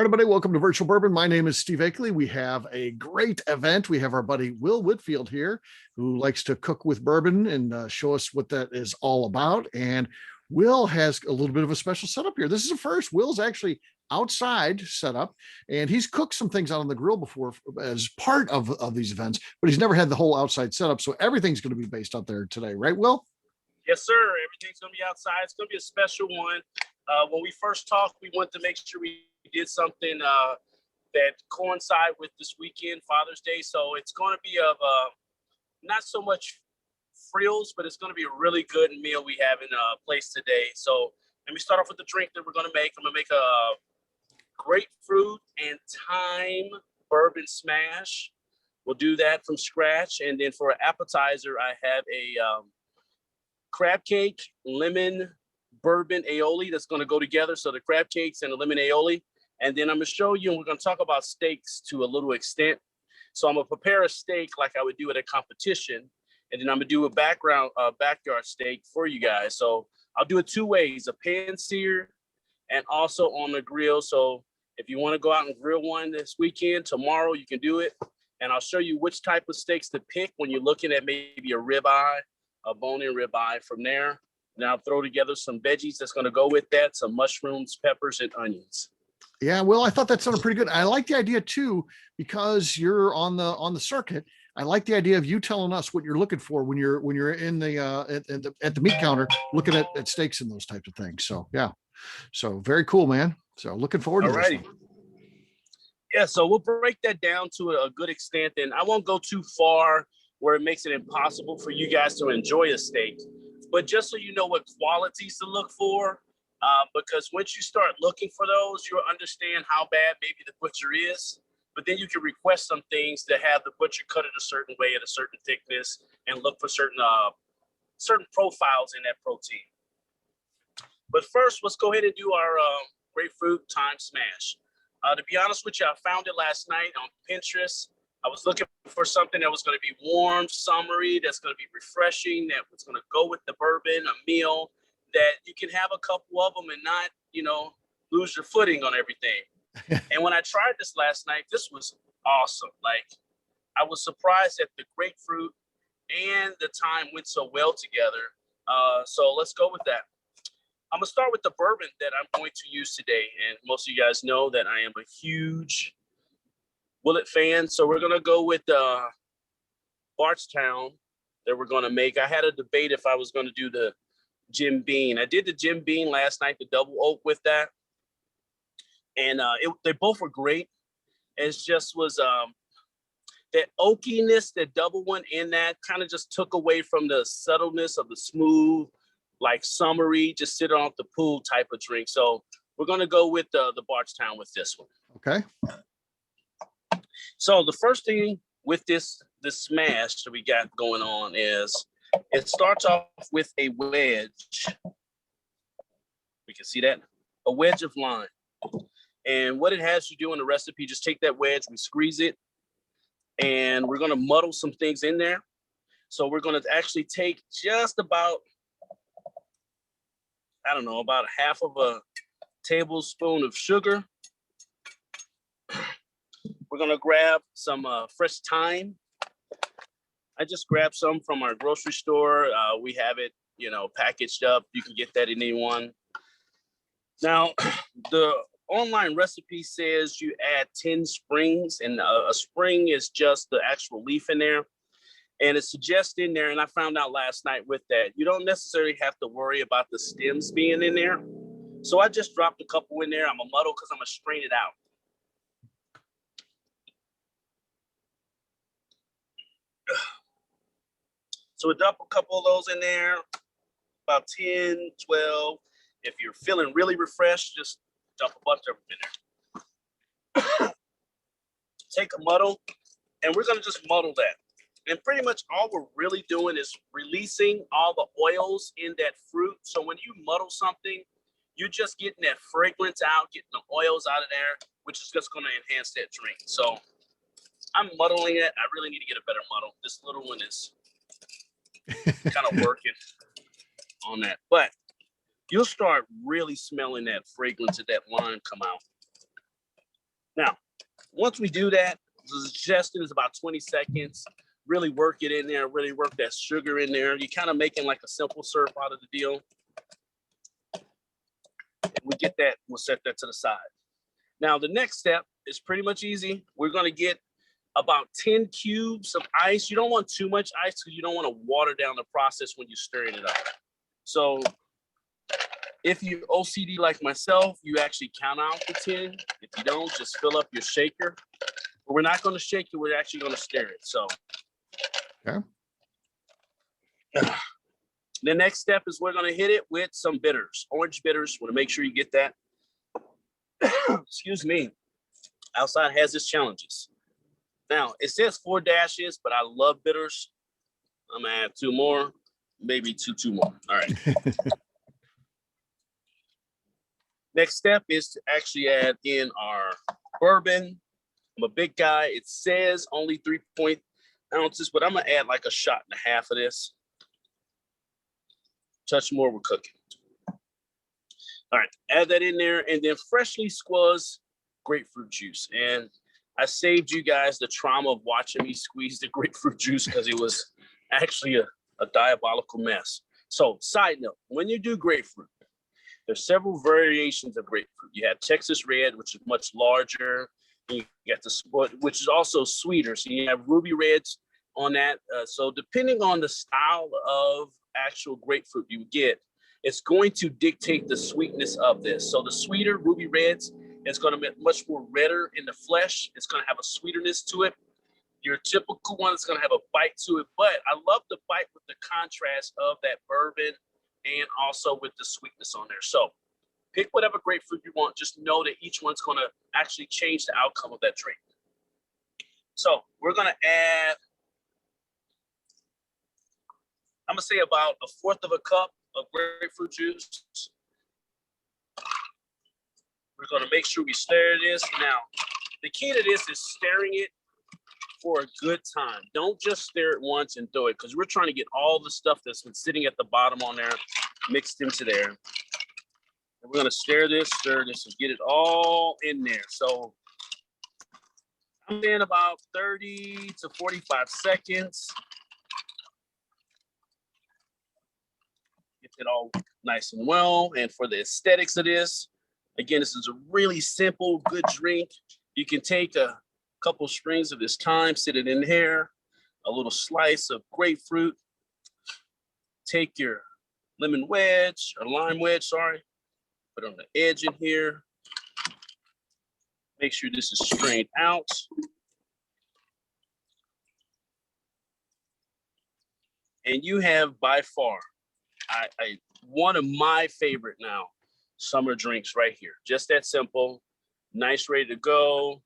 All right, everybody, welcome to Virtual Bourbon. My name is Steve Akley. We have a great event. We have our buddy Will Whitfield here, who likes to cook with bourbon and show us what that is all about. And Will has a little bit of a special setup here. This is a first. Will's actually outside setup, and he's cooked some things out on the grill before as part of these events, but he's never had the whole outside setup. So everything's going to be based out there today, right, Will? Yes, sir. Everything's going to be outside. It's going to be a special one. When we first talked, we wanted to make sure we did something that coincide with this weekend, Father's Day. So it's going to be of not so much frills, but it's going to be a really good meal we have in place today. So let me start off with the drink that we're going to make. I'm going to make a grapefruit and thyme bourbon smash. We'll do that from scratch. And then for an appetizer, I have a crab cake, lemon, bourbon aioli that's going to go together. So the crab cakes and the lemon aioli. And then I'm going to show you, and we're going to talk about steaks to a little extent. So I'm going to prepare a steak like I would do at a competition. And then I'm going to do a backyard steak for you guys. So I'll do it two ways, a pan sear and also on the grill. So if you want to go out and grill one this weekend, tomorrow you can do it. And I'll show you which type of steaks to pick when you're looking at maybe a ribeye, a bone-in ribeye. From there, now throw together some veggies that's going to go with that, some mushrooms, peppers, and onions. Yeah, well, I thought that sounded pretty good. I like the idea too, because you're on the circuit. I like the idea of you telling us what you're looking for when you're in the at the meat counter looking at steaks and those types of things. So yeah, so very cool, man. So looking forward to this one. Yeah, so we'll break that down to a good extent, and I won't go too far where it makes it impossible for you guys to enjoy a steak. But just so you know what qualities to look for, because once you start looking for those, you'll understand how bad maybe the butcher is. But then you can request some things to have the butcher cut it a certain way at a certain thickness and look for certain profiles in that protein. But first, let's go ahead and do our grapefruit thyme smash. To be honest with you, I found it last night on Pinterest. I was looking for something that was going to be warm, summery, that's going to be refreshing, that was going to go with the bourbon, a meal that you can have a couple of them and not, lose your footing on everything. And when I tried this last night, this was awesome. Like, I was surprised that the grapefruit and the thyme went so well together. So let's go with that. I'm going to start with the bourbon that I'm going to use today. And most of you guys know that I am a huge Willet fan. So we're going to go with Bardstown that we're going to make. I had a debate if I was going to do the Jim Beam. I did the Jim Beam last night, the double oak with that. And they both were great. It just was that oakiness, that double one in that kind of just took away from the subtleness of the smooth, like summery, just sit off the pool type of drink. So we're going to go with the Bardstown with this one. Okay. So the first thing with this smash that we got going on is it starts off with a wedge. We can see that, a wedge of lime. And what it has you do in the recipe, just take that wedge, we squeeze it, and we're going to muddle some things in there. So we're going to actually take just about, about half of a tablespoon of sugar. We're going to grab some fresh thyme. I just grabbed some from our grocery store. We have it, packaged up. You can get that in anyone. Now, the online recipe says you add 10 springs, and a spring is just the actual leaf in there. And it suggests in there, and I found out last night with that, you don't necessarily have to worry about the stems being in there. So I just dropped a couple in there. I'm going to muddle because I'm going to strain it out. So we dump a couple of those in there, about 10, 12. If you're feeling really refreshed, just dump a bunch of them in there. Take a muddle, and we're going to just muddle that. And pretty much all we're really doing is releasing all the oils in that fruit. So when you muddle something, you're just getting that fragrance out, getting the oils out of there, which is just going to enhance that drink. So I'm muddling it. I really need to get a better muddle. This little one is kind of working on that. But you'll start really smelling that fragrance of that lime come out. Now, once we do that, the suggestion is about 20 seconds. Really work it in there, really work that sugar in there. You're kind of making like a simple syrup out of the deal. And we get that, we'll set that to the side. Now, the next step is pretty much easy. We're going to get about 10 cubes of ice. You don't want too much ice because you don't want to water down the process when you're stirring it up. So if you're OCD like myself, you actually count out the 10. If you don't, just fill up your shaker. But we're not going to shake it. We're actually going to stir it. So okay. The next step is we're going to hit it with some bitters, orange bitters. Want to make sure you get that. Excuse me. Outside has its challenges. Now, it says 4 dashes, but I love bitters. I'm going to add 2 more, maybe two more. All right. Next step is to actually add in our bourbon. I'm a big guy. It says only 3 ounces, but I'm going to add like a shot and a half of this. Touch more, we're cooking. All right, add that in there, and then freshly squeezed grapefruit juice. And I saved you guys the trauma of watching me squeeze the grapefruit juice because it was actually a diabolical mess. So, side note, when you do grapefruit, there's several variations of grapefruit. You have Texas Red, which is much larger. You get the sport, which is also sweeter. So you have ruby reds on that. So depending on the style of actual grapefruit you get, it's going to dictate the sweetness of this. So the sweeter ruby reds, it's going to be much more redder in the flesh. It's going to have a sweeterness to it. Your typical one is going to have a bite to it, but I love the bite with the contrast of that bourbon and also with the sweetness on there. So pick whatever grapefruit you want. Just know that each one's going to actually change the outcome of that drink. So we're going to add, I'm going to say about 1/4 of a cup of grapefruit juice. We're going to make sure we stir this. Now, the key to this is stirring it for a good time. Don't just stir it once and throw it, because we're trying to get all the stuff that's been sitting at the bottom on there mixed into there. And we're going to stir this and get it all in there. So I'm in about 30 to 45 seconds. Get it all nice and well. And for the aesthetics of this, again, this is a really simple, good drink. You can take a couple strings of this thyme, sit it in here, a little slice of grapefruit, take your lemon wedge, or lime wedge, sorry, put it on the edge in here. Make sure this is strained out. And you have by far, one of my favorite now summer drinks right here. Just that simple, nice, ready to go.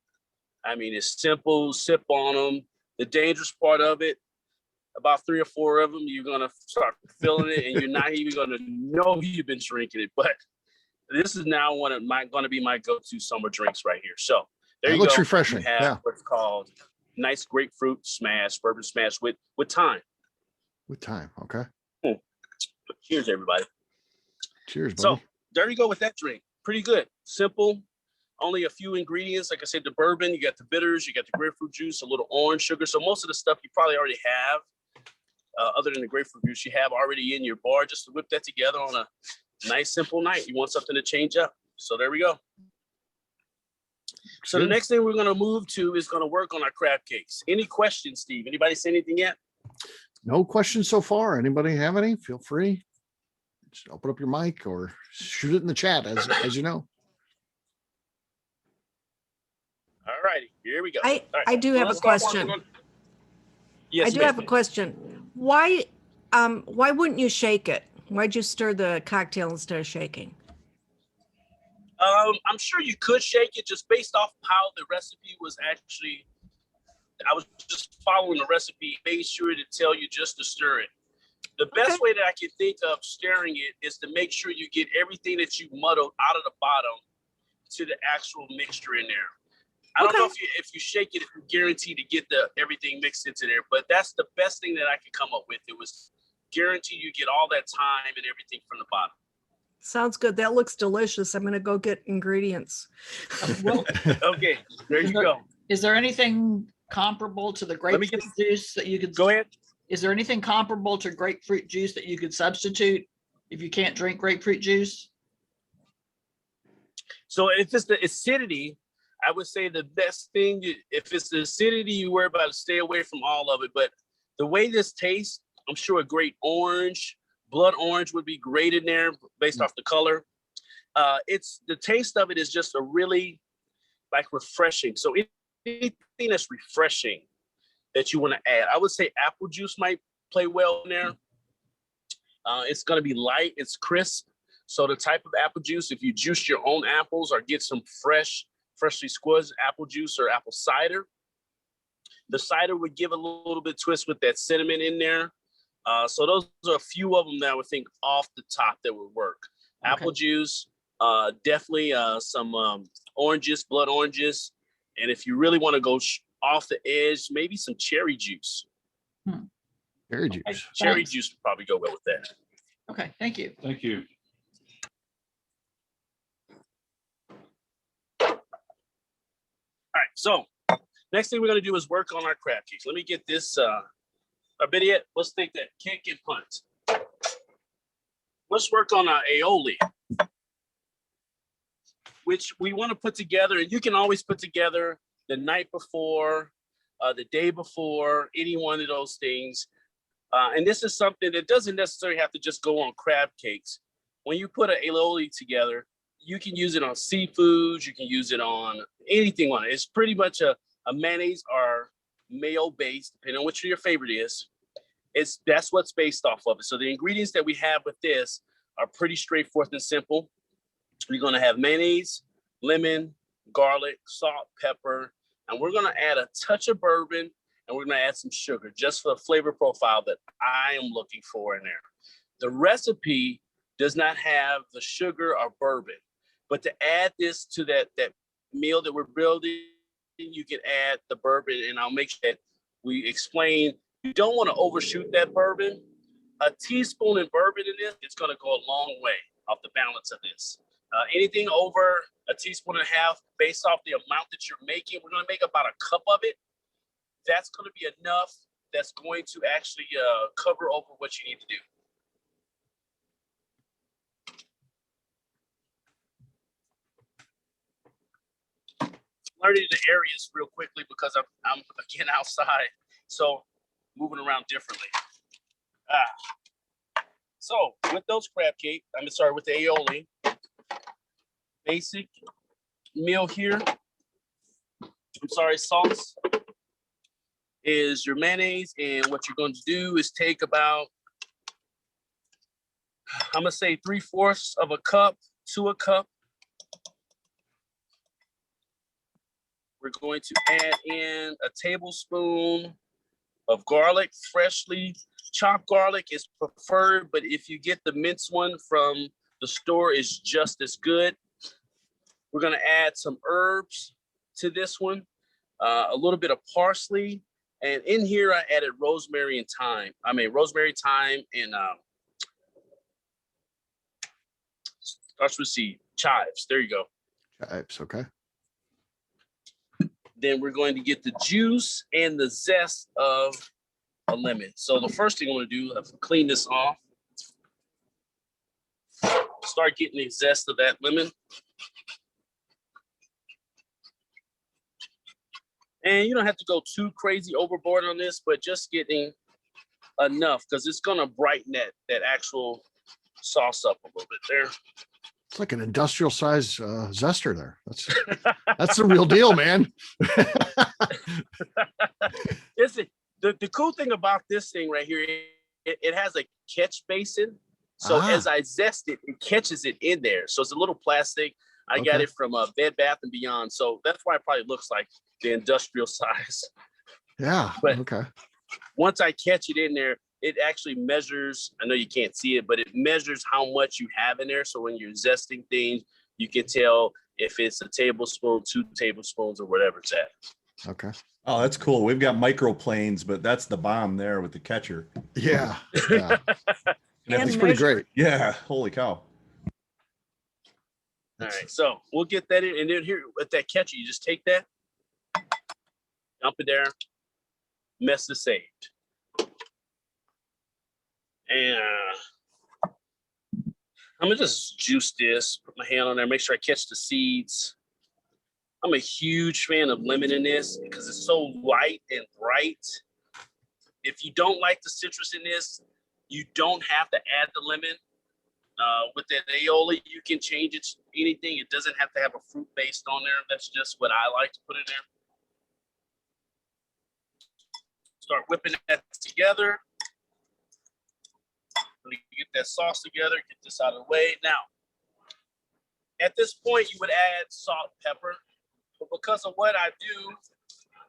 I mean, it's simple, sip on them. The dangerous part of it, about 3 or 4 of them, you're gonna start feeling it and you're not even gonna know you've been drinking it. But this is now gonna be my go-to summer drinks right here. So there you go. It looks refreshing. You have what's called nice grapefruit smash, bourbon smash with thyme. With thyme, okay. Cheers, everybody. Cheers, buddy. So there you go with that drink. Pretty good. Simple. Only a few ingredients. Like I said, the bourbon, you got the bitters, you got the grapefruit juice, a little orange sugar. So most of the stuff you probably already have, other than the grapefruit juice, you have already in your bar. Just to whip that together on a nice, simple night. You want something to change up. So there we go. So the next thing we're going to move to is going to work on our crab cakes. Any questions, Steve? Anybody say anything yet? No questions so far. Anybody have any? Feel free. Just open up your mic or shoot it in the chat, as you know. All righty, here we go. I do have a question. Yes, I do have a question. Why wouldn't you shake it? Why'd you stir the cocktail instead of shaking? I'm sure you could shake it just based off how the recipe was actually. I was just following the recipe, made sure to tell you just to stir it. The best way that I can think of stirring it is to make sure you get everything that you muddled out of the bottom to the actual mixture in there. I don't know if you shake it, if you're guaranteed to get everything mixed into there, but that's the best thing that I could come up with. It was guaranteed you get all that thyme and everything from the bottom. Sounds good. That looks delicious. I'm going to go get ingredients. Well, Okay, there you go. is there anything comparable to the Let me grapefruit get- juice that you could? Go ahead. Is there anything comparable to grapefruit juice that you could substitute if you can't drink grapefruit juice? So if it's the acidity, I would say the best thing, if it's the acidity, you worry about it, stay away from all of it. But the way this tastes, I'm sure a great orange, blood orange would be great in there based off the color. It's the taste of it is just a really like refreshing. So anything that's refreshing that you want to add, I would say apple juice might play well in there. It's going to be light, it's crisp. So the type of apple juice, if you juice your own apples or get some freshly squeezed apple juice or apple cider, the cider would give a little bit twist with that cinnamon in there. So those are a few of them that I would think off the top that would work. Okay. Apple juice, definitely some oranges, blood oranges. And if you really want to go off the edge, maybe some cherry juice. Cherry juice. Okay, Cherry thanks. juice would probably go well with that. Okay, thank you. Thank you. All right, so next thing we're gonna do is work on our crab cakes. Let me get this, or better yet, let's take that kick and punt. Let's work on our aioli, which we wanna put together, and you can always put together the night before, the day before, any one of those things. And this is something that doesn't necessarily have to just go on crab cakes. When you put an aioli together, you can use it on seafoods, you can use it on anything on it. It's pretty much a mayonnaise or mayo based, depending on which your favorite is. That's what's based off of it. So the ingredients that we have with this are pretty straightforward and simple. We're gonna have mayonnaise, lemon, garlic, salt, pepper, and we're gonna add a touch of bourbon, and we're gonna add some sugar just for the flavor profile that I am looking for in there. The recipe does not have the sugar or bourbon, but to add this to that meal that we're building, you can add the bourbon, and I'll make sure that we explain, you don't want to overshoot that bourbon. A teaspoon in bourbon in this, it's gonna go a long way off the balance of this. Anything over a teaspoon and a half, based off the amount that you're making, we're gonna make about a cup of it. That's gonna be enough. That's going to actually cover over what you need to do. Learning the areas real quickly because I'm again outside, so moving around differently. So with those crab cake, with the aioli, basic meal here. Sauce is your mayonnaise, and what you're going to do is take about, I'm gonna say 3/4 of a cup to a cup. We're going to add in a tablespoon of garlic. Freshly chopped garlic is preferred, but if you get the minced one from the store, it's just as good. We're gonna add some herbs to this one, a little bit of parsley, and in here I added rosemary, thyme, and starts with C, chives. There you go. Chives, okay. Then we're going to get the juice and the zest of a lemon. So the first thing I'm going to do is clean this off. Start getting the zest of that lemon. And you don't have to go too crazy overboard on this, but just getting enough, because it's going to brighten that actual sauce up a little bit there. It's like an industrial size zester there. That's the real deal, man. Listen, the cool thing about this thing right here, it has a catch basin. So as I zest it, it catches it in there. So it's a little plastic. I got it from Bed Bath & Beyond. So that's why it probably looks like the industrial size. Yeah. But okay. Once I catch it in there, it actually measures, I know you can't see it, but it measures how much you have in there. So when you're zesting things, you can tell if it's a tablespoon, 2 tablespoons, or whatever it's at. Okay. Oh, that's cool. We've got microplanes, but that's the bomb there with the catcher. Yeah. Yeah. And It's pretty great. Yeah. Holy cow. All right, so we'll get that in, and then here with that catcher, you just take that, dump it there, mess is saved. And I'm gonna just juice this, put my hand on there, make sure I catch the seeds. I'm a huge fan of lemon in this because it's so light and bright. If you don't like the citrus in this, you don't have to add the lemon. With that aioli, you can change it to anything. It doesn't have to have a fruit based on there. That's just what I like to put in there. Start whipping that together. Get that sauce together, get this out of the way. Now, at this point, you would add salt, pepper, but because of what I do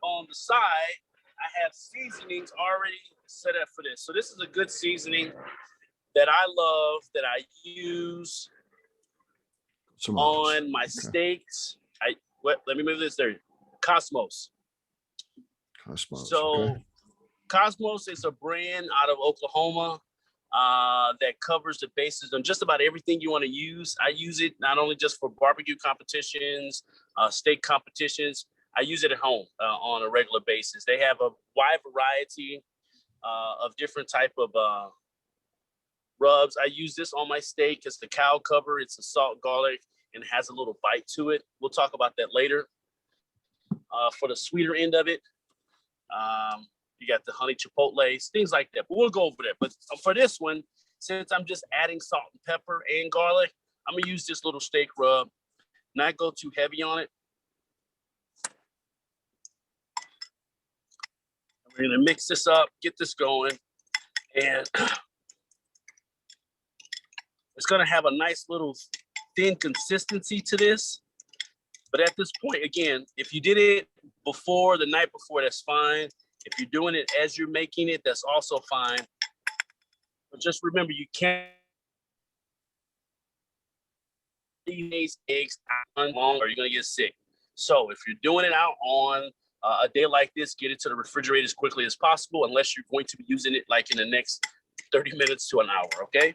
on the side, I have seasonings already set up for this. So this is a good seasoning that I love, that I use on my steaks. Let me move this there. Cosmos. So okay. Cosmos is a brand out of Oklahoma that covers the bases on just about everything you want to use. I use it not only just for barbecue competitions, steak competitions. I use it at home on a regular basis. They have a wide variety of different type of rubs. I use this on my steak. It's the cow cover. It's a salt garlic and it has a little bite to it. We'll talk about that later. For the sweeter end of it, you got the honey chipotles, things like that. But we'll go over that. But for this one, since I'm just adding salt and pepper and garlic, I'm gonna use this little steak rub. Not go too heavy on it. We're gonna mix this up, get this going, and it's gonna have a nice little thin consistency to this. But at this point, again, if you did it before, the night before, that's fine. If you're doing it as you're making it, that's also fine. But just remember, you can't leave these eggs out long or you're gonna get sick. So if you're doing it out on a day like this, get it to the refrigerator as quickly as possible, unless you're going to be using it like in the next 30 minutes to an hour, okay?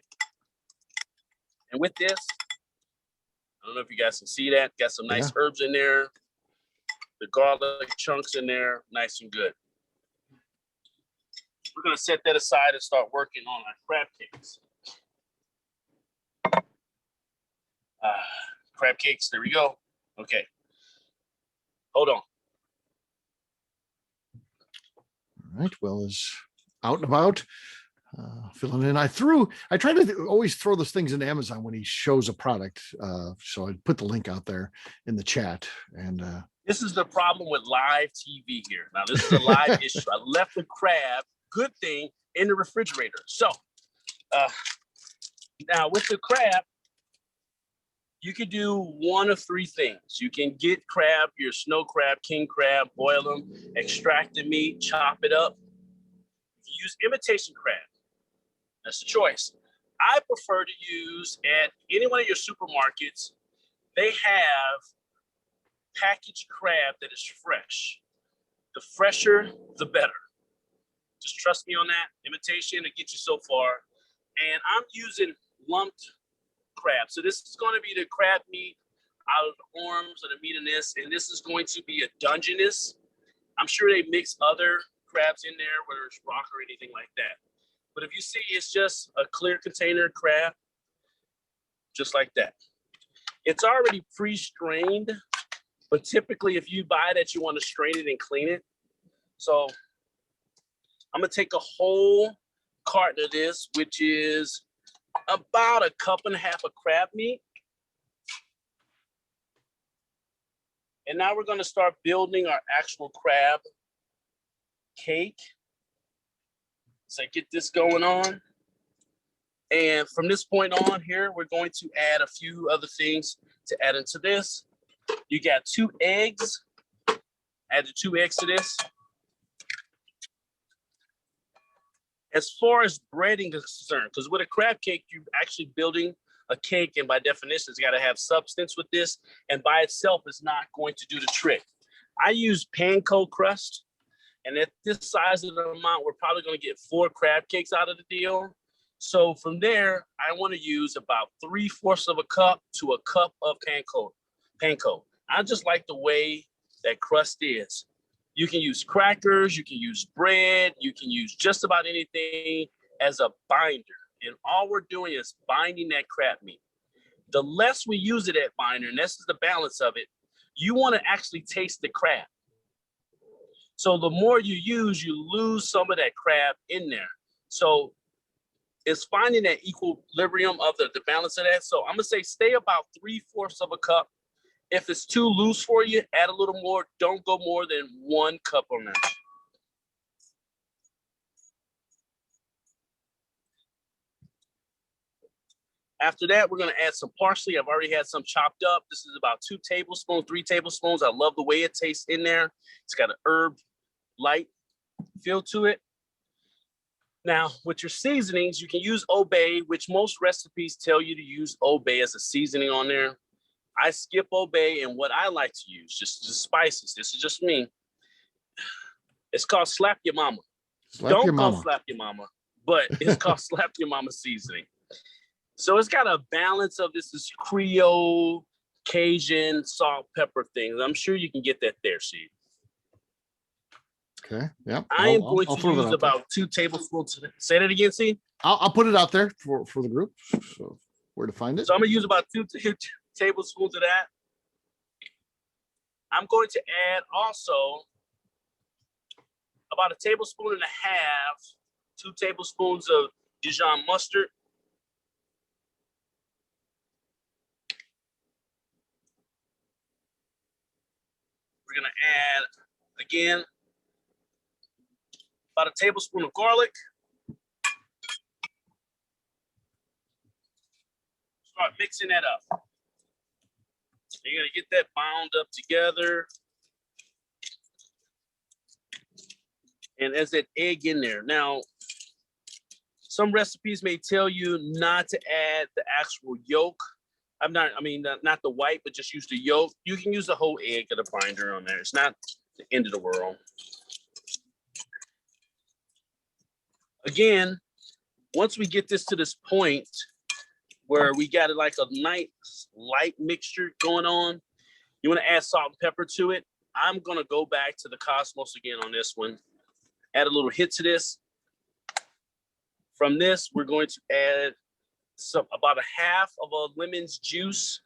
And with this, I don't know if you guys can see that, got some nice herbs in there, the garlic chunks in there, nice and good. We're gonna set that aside and start working on our crab cakes. Crab cakes, there we go. Okay, hold on. All right, Will is out and about, filling in. I try to always throw those things into Amazon when he shows a product. So I put the link out there in the chat. And this is the problem with live TV here. Now, this is a live issue. I left the crab, good thing, in the refrigerator. So now with the crab, you can do one of three things. You can get crab, your snow crab, king crab, boil them, extract the meat, chop it up. You use imitation crab. That's the choice. I prefer to use at any one of your supermarkets, they have packaged crab that is fresh. The fresher, the better. Just trust me on that. Imitation to get you so far. And I'm using lumped crab. So this is going to be the crab meat out of the arms of the meat in this. And this is going to be a Dungeness. I'm sure they mix other crabs in there, whether it's rock or anything like that. But if you see, it's just a clear container crab, just like that. It's already pre-strained, but typically if you buy that, you want to strain it and clean it. So I'm gonna take a whole carton of this, which is about 1.5 cups of crab meat. And now we're gonna start building our actual crab cake. So get this going on. And from this point on here, we're going to add a few other things to add into this. You got 2 eggs. Add the 2 eggs to this. As far as breading is concerned, because with a crab cake, you're actually building a cake, and by definition, it's got to have substance with this, and by itself is not going to do the trick. I use panko crust, and at this size of the amount, we're probably going to get 4 crab cakes out of the deal. So from there, I want to use about 3/4 of a cup to a cup of panko. I just like the way that crust is. You can use crackers, you can use bread, you can use just about anything as a binder. And all we're doing is binding that crab meat. The less we use it at binder, and this is the balance of it, you want to actually taste the crab. So the more you use, you lose some of that crab in there. So it's finding that equilibrium of the balance of that. So I'm gonna say stay about 3/4 of a cup. If it's too loose for you, add a little more. Don't go more than 1 cup on that. After that, we're gonna add some parsley. I've already had some chopped up. This is about 2 tablespoons, 3 tablespoons. I love the way it tastes in there. It's got an herb light feel to it. Now, with your seasonings, you can use Old Bay, which most recipes tell you to use Old Bay as a seasoning on there. I skip Old Bay, and what I like to use, just spices. This is just me. It's called Slap Your Mama. Don't go Slap Your Mama, but it's called Slap Your Mama seasoning. So it's got a balance of this is Creole, Cajun, salt, pepper things. I'm sure you can get that there, Steve. Okay. Yeah. I am going to use about 2 tablespoons. Say that again, see? I'll put it out there for the group. So where to find it? So I'm gonna use about 2 tablespoons of that. I'm going to add also about 1.5 tablespoons, 2 tablespoons of Dijon mustard. We're gonna add again about 1 tablespoon of garlic. Start mixing that up. You're gonna get that bound up together. And as that egg in there. Now, some recipes may tell you not to add the actual yolk. Not the white, but just use the yolk. You can use the whole egg of the binder on there. It's not the end of the world. Again, once we get this to this point where we got it like a nice light mixture going on, you want to add salt and pepper to it. I'm going to go back to the Cosmos again on this one. Add a little hit to this. From this, we're going to add about 1/2 of a lemon's juice.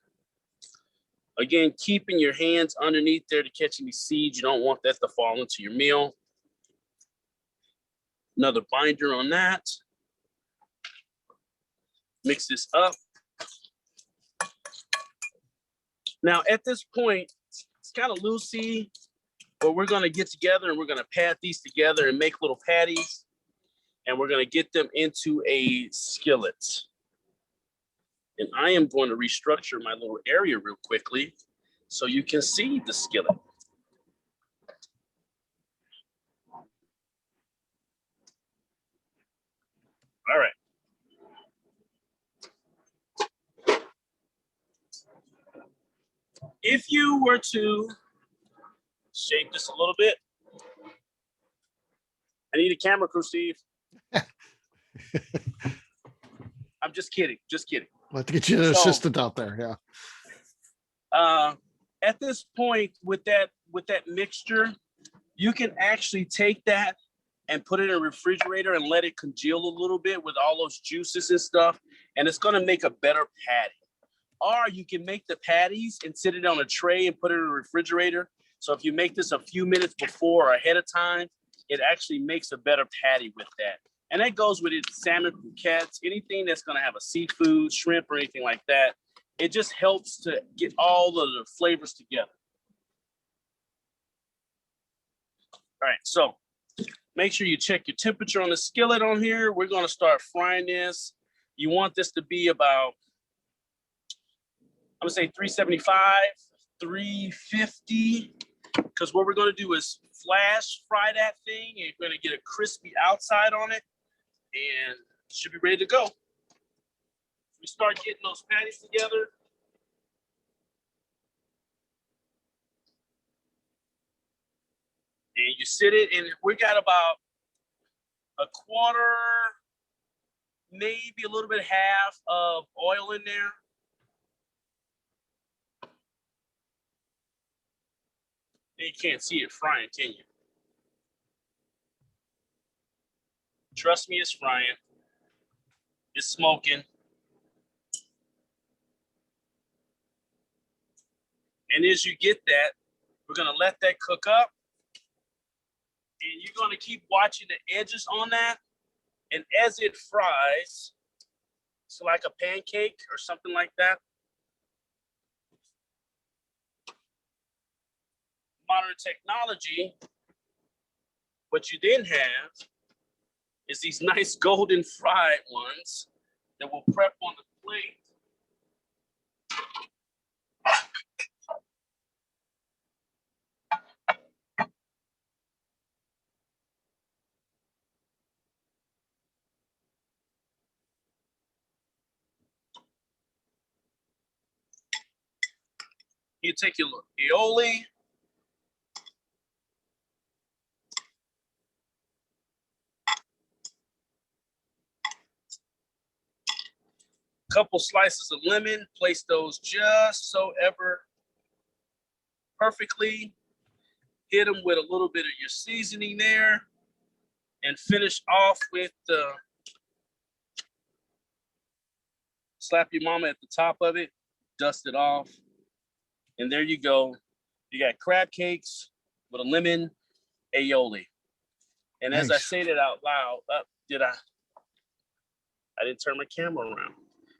Again, keeping your hands underneath there to catch any seeds. You don't want that to fall into your meal. Another binder on that. Mix this up. Now, at this point, it's kind of loosey, but we're going to get together and we're going to pat these together and make little patties. And we're going to get them into a skillet. And I am going to restructure my little area real quickly so you can see the skillet. All right. If you were to shape this a little bit, I need a camera crew, Steve. I'm just kidding. Just kidding. I'll have to get you an assistant out there. Yeah. At this point, with that mixture, you can actually take that and put it in a refrigerator and let it congeal a little bit with all those juices and stuff, and it's going to make a better patty. Or you can make the patties and sit it on a tray and put it in a refrigerator. So if you make this a few minutes before or ahead of time, it actually makes a better patty with that. And that goes with it, salmon croquettes, anything that's going to have a seafood, shrimp, or anything like that. It just helps to get all of the flavors together. All right, so make sure you check your temperature on the skillet on here. We're going to start frying this. You want this to be about, I'm going to say 375, 350, because what we're going to do is flash fry that thing, and you're going to get a crispy outside on it, and it should be ready to go. We start getting those patties together. And you sit it, and we got about a quarter maybe a little bit half of oil in there. You can't see it frying, can you? Trust me, it's frying. It's smoking. And as you get that, we're gonna let that cook up. And you're gonna keep watching the edges on that. And as it fries, so like a pancake or something like that. Modern technology, what you then have is these nice golden fried ones that we'll prep on the plate. You take your aioli. Couple slices of lemon, place those just so ever perfectly. Hit them with a little bit of your seasoning there and finish off with the slap your mama at the top of it, dust it off. And there you go. You got crab cakes with a lemon aioli. And as I Nice. say that out loud, I didn't turn my camera around.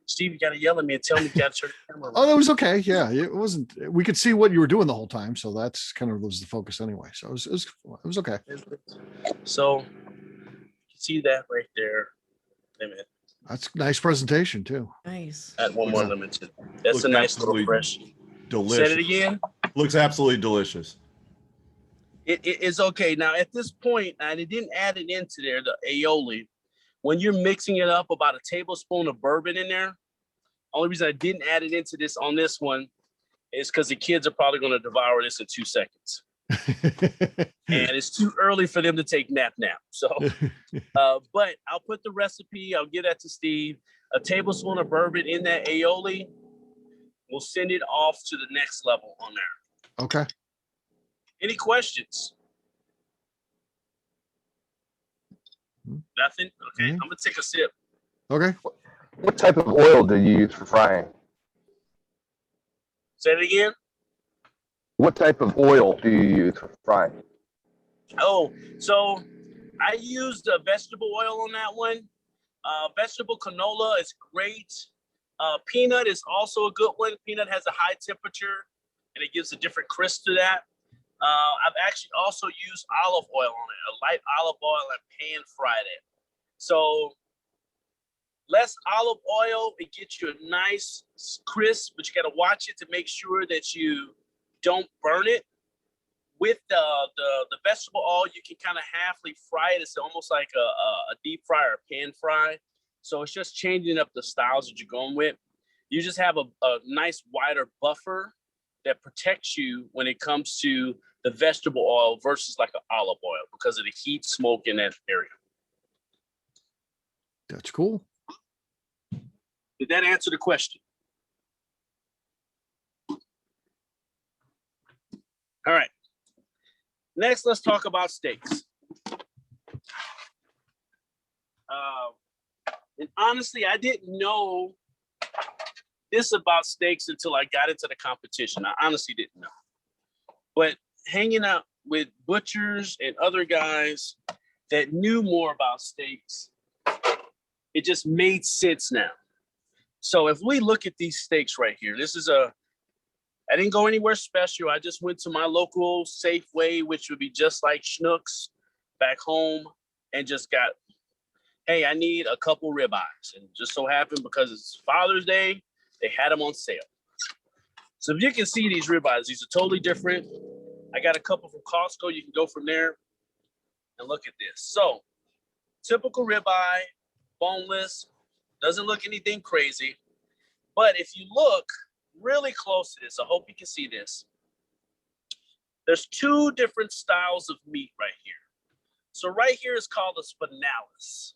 Steve, you got to yell at me and tell me you got to turn the camera around. Oh, that was okay. Yeah, it wasn't. We could see what you were doing the whole time, so that's kind of was the focus anyway. So it was okay. So you see that right there. Wait a minute. That's a nice presentation too. Nice. Add one more lemon to that. That's Looks a nice little absolutely fresh. delicious. Say it again. Looks absolutely delicious. It is okay. Now at this point, and it didn't add it into there, the aioli. When you're mixing it up, about a tablespoon of bourbon in there. Only reason I didn't add it into this on this one is because the kids are probably going to devour this in 2 seconds. And it's too early for them to take nap. So, but I'll put the recipe. I'll give that to Steve. A tablespoon of bourbon in that aioli. We'll send it off to the next level on there. Okay. Any questions? Nothing? Okay, I'm going to take a sip. Okay. What type of oil do you use for frying? Say it again. What type of oil do you use for frying? Oh, so I used vegetable oil on that one. Vegetable canola is great. Peanut is also a good one. Peanut has a high temperature and it gives a different crisp to that. I've actually also used olive oil on it, a light olive oil, and pan fried it. So less olive oil, it gets you a nice crisp, but you got to watch it to make sure that you don't burn it. With the vegetable oil, you can kind of halfly fry it. It's almost like a deep fry or a pan fry. So it's just changing up the styles that you're going with. You just have a nice wider buffer that protects you when it comes to the vegetable oil versus like an olive oil because of the heat, smoke in that area. That's cool. Did that answer the question? All right. Next, let's talk about steaks. And honestly, I didn't know this about steaks until I got into the competition. I honestly didn't know. But hanging out with butchers and other guys that knew more about steaks, it just made sense now. So if we look at these steaks right here, I didn't go anywhere special. I just went to my local Safeway, which would be just like Schnucks back home, and just got, hey, I need a couple ribeyes. And just so happened because it's Father's Day, they had them on sale. So if you can see these ribeyes, these are totally different. I got a couple from Costco. You can go from there and look at this. So typical ribeye, boneless, doesn't look anything crazy. But if you look really close to this, I hope you can see this. There's 2 different styles of meat right here. So right here is called a spinalis.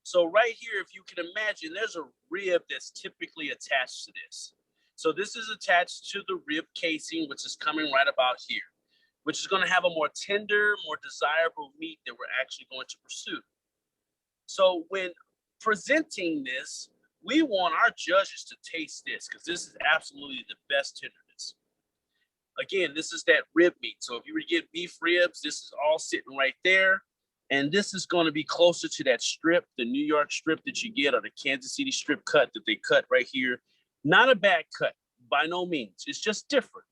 So right here, if you can imagine, there's a rib that's typically attached to this. So this is attached to the rib casing, which is coming right about here, which is going to have a more tender, more desirable meat that we're actually going to pursue. So when presenting this, we want our judges to taste this because this is absolutely the best tenderness. Again, this is that rib meat. So if you were to get beef ribs, this is all sitting right there. And this is going to be closer to that strip, the New York strip that you get, or the Kansas City strip cut that they cut right here. Not a bad cut, by no means. It's just different.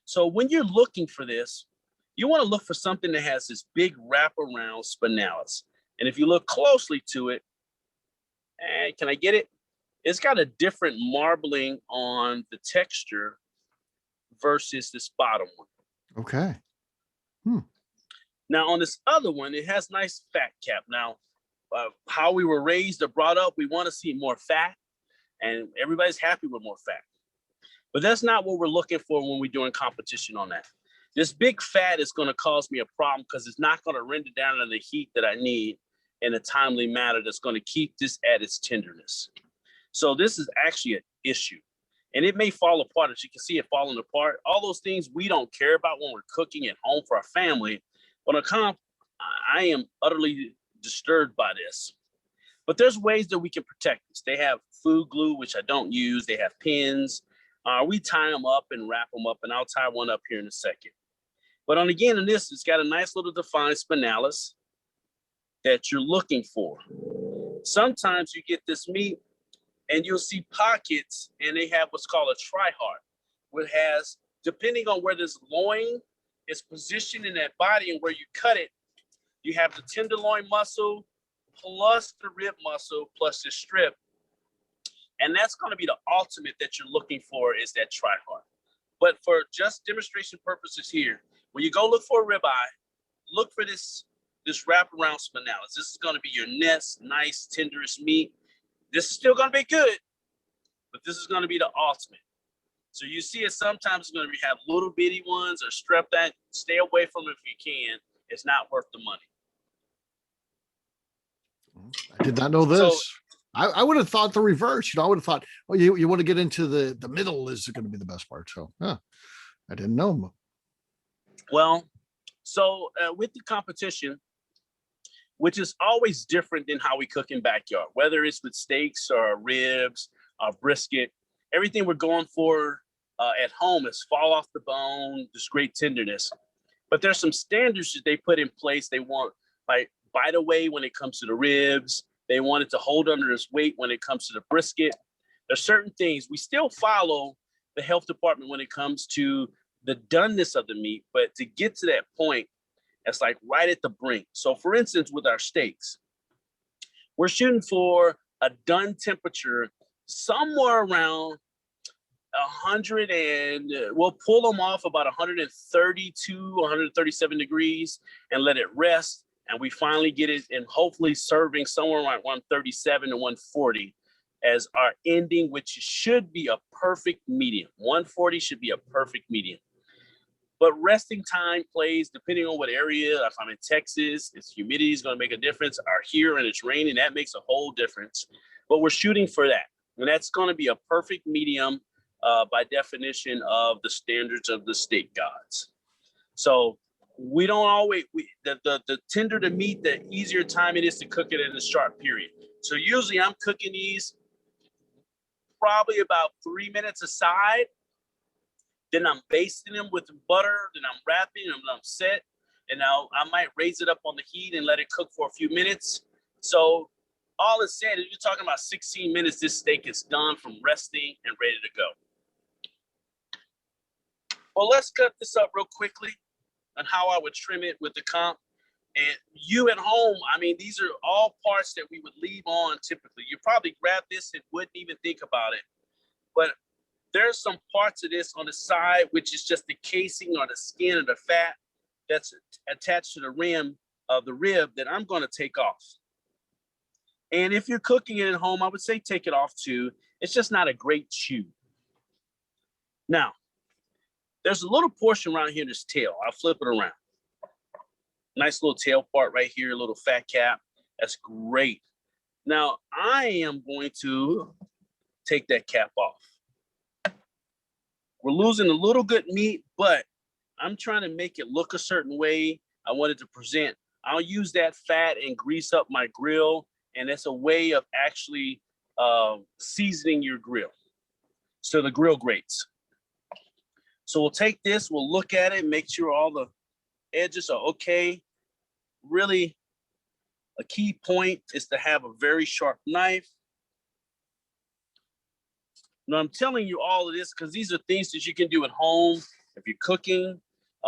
So when you're looking for this, you want to look for something that has this big wraparound spinalis. And if you look closely to it, can I get it? It's got a different marbling on the texture versus this bottom one. Okay. Now on this other one, it has nice fat cap. Now, how we were raised or brought up, we want to see more fat, and everybody's happy with more fat. But that's not what we're looking for when we're doing competition on that. This big fat is going to cause me a problem because it's not going to render down to the heat that I need in a timely manner that's going to keep this at its tenderness. So this is actually an issue. And it may fall apart. As you can see it falling apart. All those things we don't care about when we're cooking at home for our family. On a comp, I am utterly disturbed by this. But there's ways that we can protect this. They have food glue, which I don't use. They have pins. We tie them up and wrap them up, and I'll tie one up here in a second. But again, in this, it's got a nice little defined spinalis that you're looking for. Sometimes you get this meat and you'll see pockets, and they have what's called a tri-heart, which has, depending on where this loin is positioned in that body and where you cut it, you have the tenderloin muscle plus the rib muscle plus the strip. And that's going to be the ultimate that you're looking for, is that tri-heart. But for just demonstration purposes here, when you go look for a ribeye, look for this wraparound spinalis. This is going to be your nice, tenderest meat. This is still going to be good, but this is going to be the ultimate. So you see it sometimes it's going to have little bitty ones or strep that. Stay away from it if you can. It's not worth the money. I did not know this. So, I would have thought the reverse. I would have thought, oh, you want to get into the middle is going to be the best part. So I didn't know. Well, so with the competition, which is always different than how we cook in backyard, whether it's with steaks or ribs or brisket, everything we're going for at home is fall off the bone, this great tenderness. But there's some standards that they put in place. They want like bite away when it comes to the ribs. They want it to hold under its weight when it comes to the brisket. There's certain things we still follow the health department when it comes to the doneness of the meat, but to get to that point, it's like right at the brink. So for instance, with our steaks, we're shooting for a done temperature somewhere around 100 and we'll pull them off about 132, 137 degrees and let it rest. And we finally get it and hopefully serving somewhere around 137 to 140 as our ending, which should be a perfect medium. 140 should be a perfect medium. But resting time plays, depending on what area. If I'm in Texas, its humidity is going to make a difference. Or here and it's raining, that makes a whole difference. But we're shooting for that. And that's going to be a perfect medium by definition of the standards of the steak gods. So we don't always, the tender the meat, the easier time it is to cook it in a sharp period. So usually I'm cooking these probably about 3 minutes aside. Then I'm basting them with butter. Then I'm wrapping them. I'm set. And now I might raise it up on the heat and let it cook for a few minutes. So all it's said is you're talking about 16 minutes. This steak is done from resting and ready to go. Well, let's cut this up real quickly on how I would trim it with the comp. And you at home, I mean, these are all parts that we would leave on typically. You probably grab this and wouldn't even think about it. But there's some parts of this on the side, which is just the casing or the skin or the fat that's attached to the rim of the rib that I'm going to take off. And if you're cooking it at home, I would say take it off too. It's just not a great chew. Now, there's a little portion around here, this tail. I'll flip it around. Nice little tail part right here, a little fat cap. That's great Now I am going to take that cap off. We're losing a little good meat, but I'm trying to make it look a certain way. I want it to present. I'll use that fat and grease up my grill, and it's a way of actually seasoning your grill so the grill grates. So we'll take this, we'll look at it, make sure all the edges are okay. Really, a key point is to have a very sharp knife. Now, I'm telling you all of this because these are things that you can do at home if you're cooking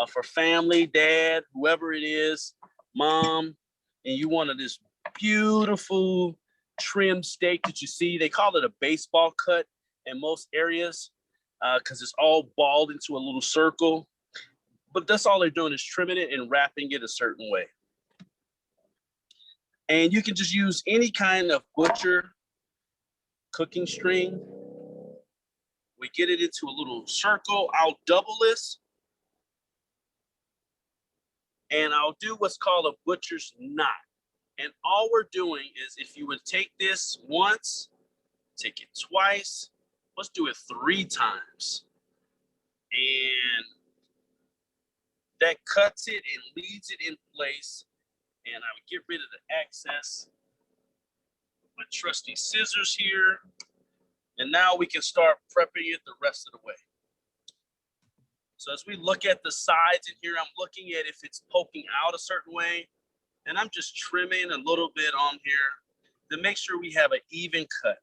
for family, dad, whoever it is, mom, and you wanted this beautiful trim steak that you see. They call it a baseball cut in most areas because it's all balled into a little circle. But that's all they're doing is trimming it and wrapping it a certain way. And you can just use any kind of butcher cooking string. We get it into a little circle. I'll double this. And I'll do what's called a butcher's knot. And all we're doing is if you would take this once, take it twice, let's do it 3 times. And that cuts it and leaves it in place. And I would get rid of the excess. My trusty scissors here. And now we can start prepping it the rest of the way. So as we look at the sides in here, I'm looking at if it's poking out a certain way. And I'm just trimming a little bit on here to make sure we have an even cut.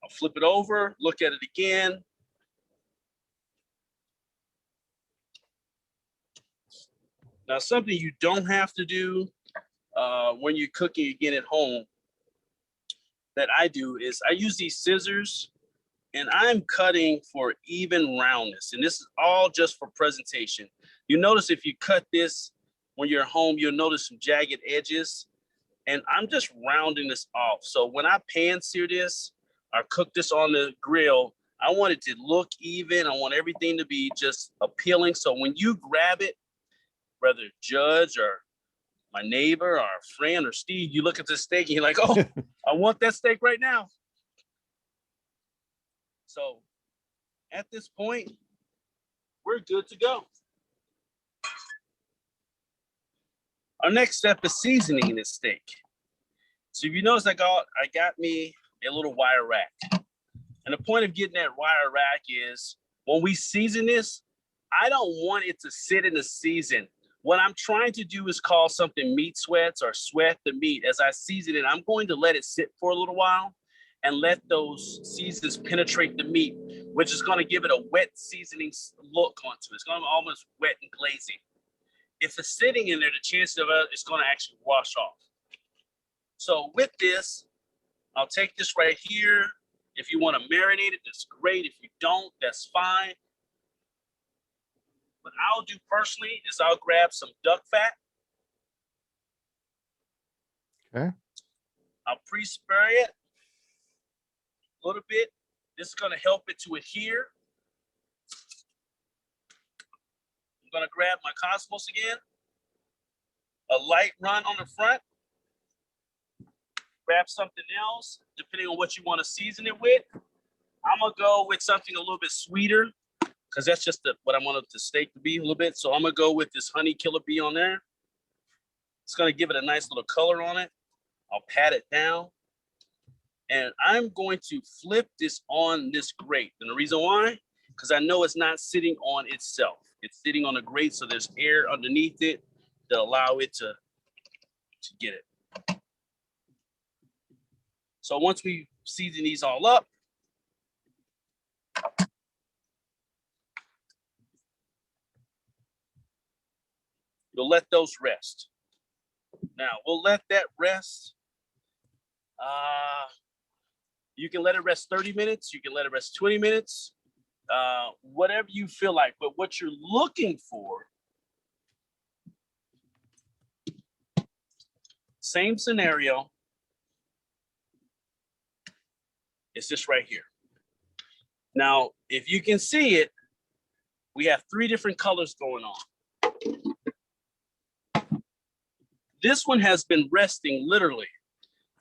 I'll flip it over, look at it again. Now, something you don't have to do when you're cooking again at home that I do is I use these scissors and I'm cutting for even roundness. And this is all just for presentation. You notice if you cut this when you're home, you'll notice some jagged edges. And I'm just rounding this off. So when I pan sear this or cook this on the grill, I want it to look even. I want everything to be just appealing. So when you grab it, whether Judge or my neighbor or a friend or Steve, you look at the steak and you're like, oh, I want that steak right now. So at this point, we're good to go. Our next step is seasoning this steak. So if you notice, I got me a little wire rack. And the point of getting that wire rack is when we season this, I don't want it to sit in the season. What I'm trying to do is call something meat sweats or sweat the meat. As I season it, I'm going to let it sit for a little while and let those seasons penetrate the meat, which is going to give it a wet seasoning look onto it. It's going to be almost wet and glazy. If it's sitting in there, the chances of it is going to actually wash off. So with this, I'll take this right here. If you want to marinate it, that's great. If you don't, that's fine. What I'll do personally is I'll grab some duck fat. Okay. I'll pre-spray it a little bit. This is going to help it to adhere. I'm going to grab my Cosmos again. A light run on the front. Grab something else, depending on what you want to season it with. I'm going to go with something a little bit sweeter, because that's just what I wanted the steak to be a little bit. So I'm going to go with this honey killer bee on there. It's going to give it a nice little color on it. I'll pat it down. And I'm going to flip this on this grate. And the reason why, because I know it's not sitting on itself. It's sitting on a grate, so there's air underneath it that allow it to get it. So once we season these all up, you'll let those rest. Now, we'll let that rest. You can let it rest 30 minutes. You can let it rest 20 minutes. Whatever you feel like. But what you're looking for, same scenario, is this right here. Now, if you can see it, We have 3 different colors going on. This one has been resting literally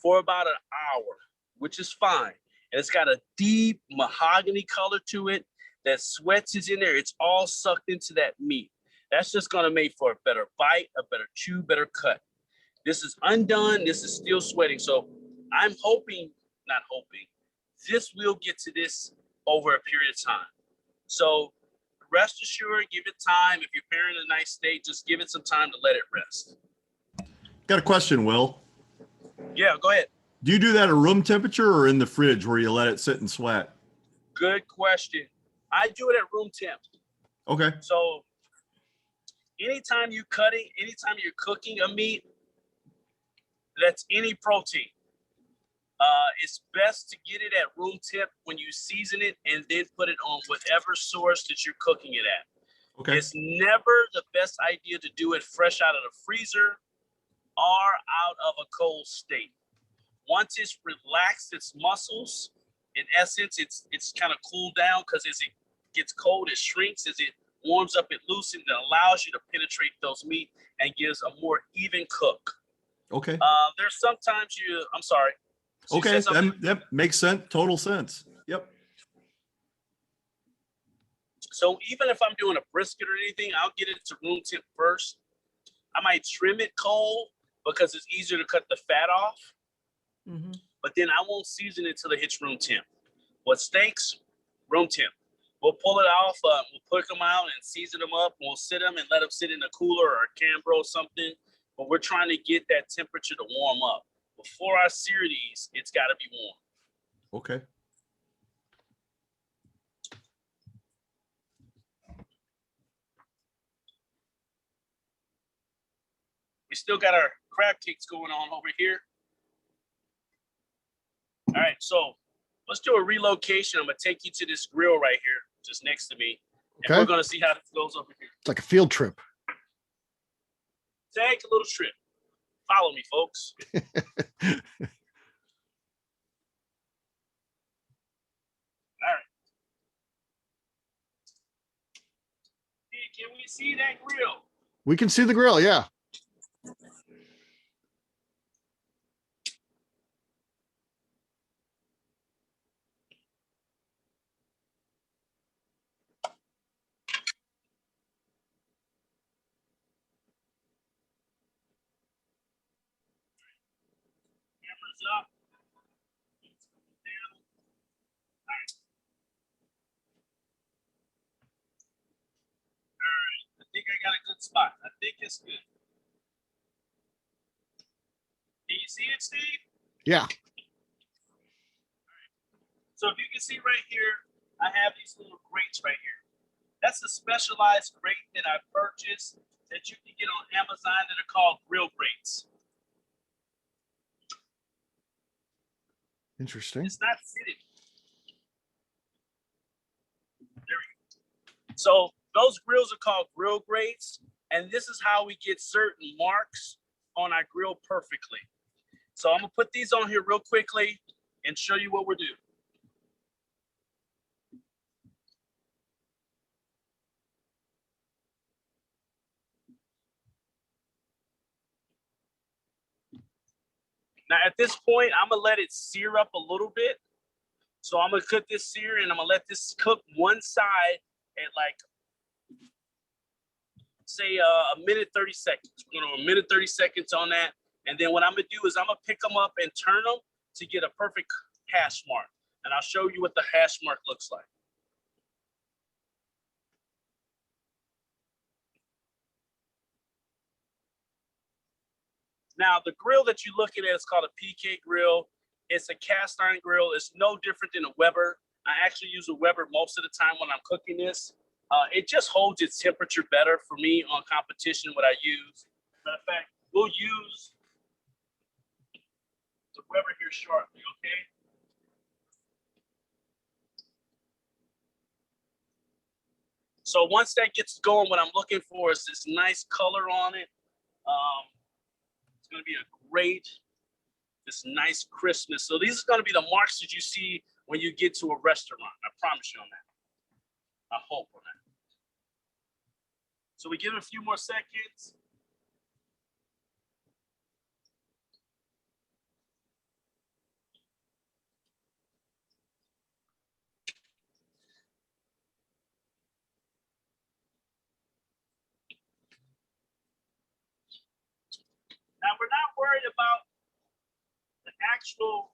for about an hour, which is fine. And it's got a deep mahogany color to it. That sweats is in there. It's all sucked into that meat. That's just gonna make for a better bite, a better chew, better cut. This is undone. This is still sweating. So I'm hoping, not hoping, this will get to this over a period of time. So rest assured, give it time. If you're preparing a nice steak, just give it some time to let it rest. Got a question, Will. Yeah, go ahead. Do you do that at room temperature or in the fridge where you let it sit and sweat? Good question. I do it at room temp. Okay. So anytime you're cutting, anytime you're cooking a meat, that's any protein. It's best to get it at room temp when you season it and then put it on whatever source that you're cooking it at. Okay. It's never the best idea to do it fresh out of the freezer or out of a cold state. Once it's relaxed its muscles, in essence, it's kind of cooled down, because as it gets cold, it shrinks. As it warms up, it loosens and allows you to penetrate those meat and gives a more even cook. Okay. There's sometimes I'm sorry. So Okay. That makes sense. Total sense. Yep. So even if I'm doing a brisket or anything, I'll get it to room temp first. I might trim it cold because it's easier to cut the fat off. Mhm. But then I won't season it till it hits room temp. With steaks, room temp. We'll pull it off, we'll pick them out and season them up. We'll sit them and let them sit in a cooler or a Cambro or something. But we're trying to get that temperature to warm up. Before I sear these, it's got to be warm. Okay. We still got our crab cakes going on over here. All right, so let's do a relocation. I'm gonna take you to this grill right here, just next to me. And Okay. we're gonna see how this goes over here. It's like a field trip. Take a little trip. Follow me, folks. All right. Hey, can we see that grill? We can see the grill. Yeah. Cameras up. Down. All right. All right. I think I got a good spot. I think it's good. Can you see it, Steve? Yeah. So if you can see right here, I have these little grates right here. That's a specialized grate that I purchased that you can get on Amazon that are called grill grates. Interesting. It's not fitted. There we go. So those grills are called grill grates, and this is how we get certain marks on our grill perfectly. So I'm gonna put these on here real quickly and show you what we're doing. Now at this point, I'm gonna let it sear up a little bit. So I'm gonna cook this sear and I'm gonna let this cook one side at like, say a minute, 30 seconds. We're gonna do a minute, 30 seconds on that. And then what I'm gonna do is I'm gonna pick them up and turn them to get a perfect hash mark. And I'll show you what the hash mark looks like. Now, the grill that you're looking at is called a PK grill. It's a cast iron grill. It's no different than a Weber. I actually use a Weber most of the time when I'm cooking this. It just holds its temperature better for me on competition, what I use. Matter of fact, we'll use the Weber here shortly, okay? So once that gets going, what I'm looking for is this nice color on it. It's gonna be a great, this nice crispness. So these are gonna be the marks that you see when you get to a restaurant. I promise you on that. I hope on that. So we give it a few more seconds. Now we're not worried about the actual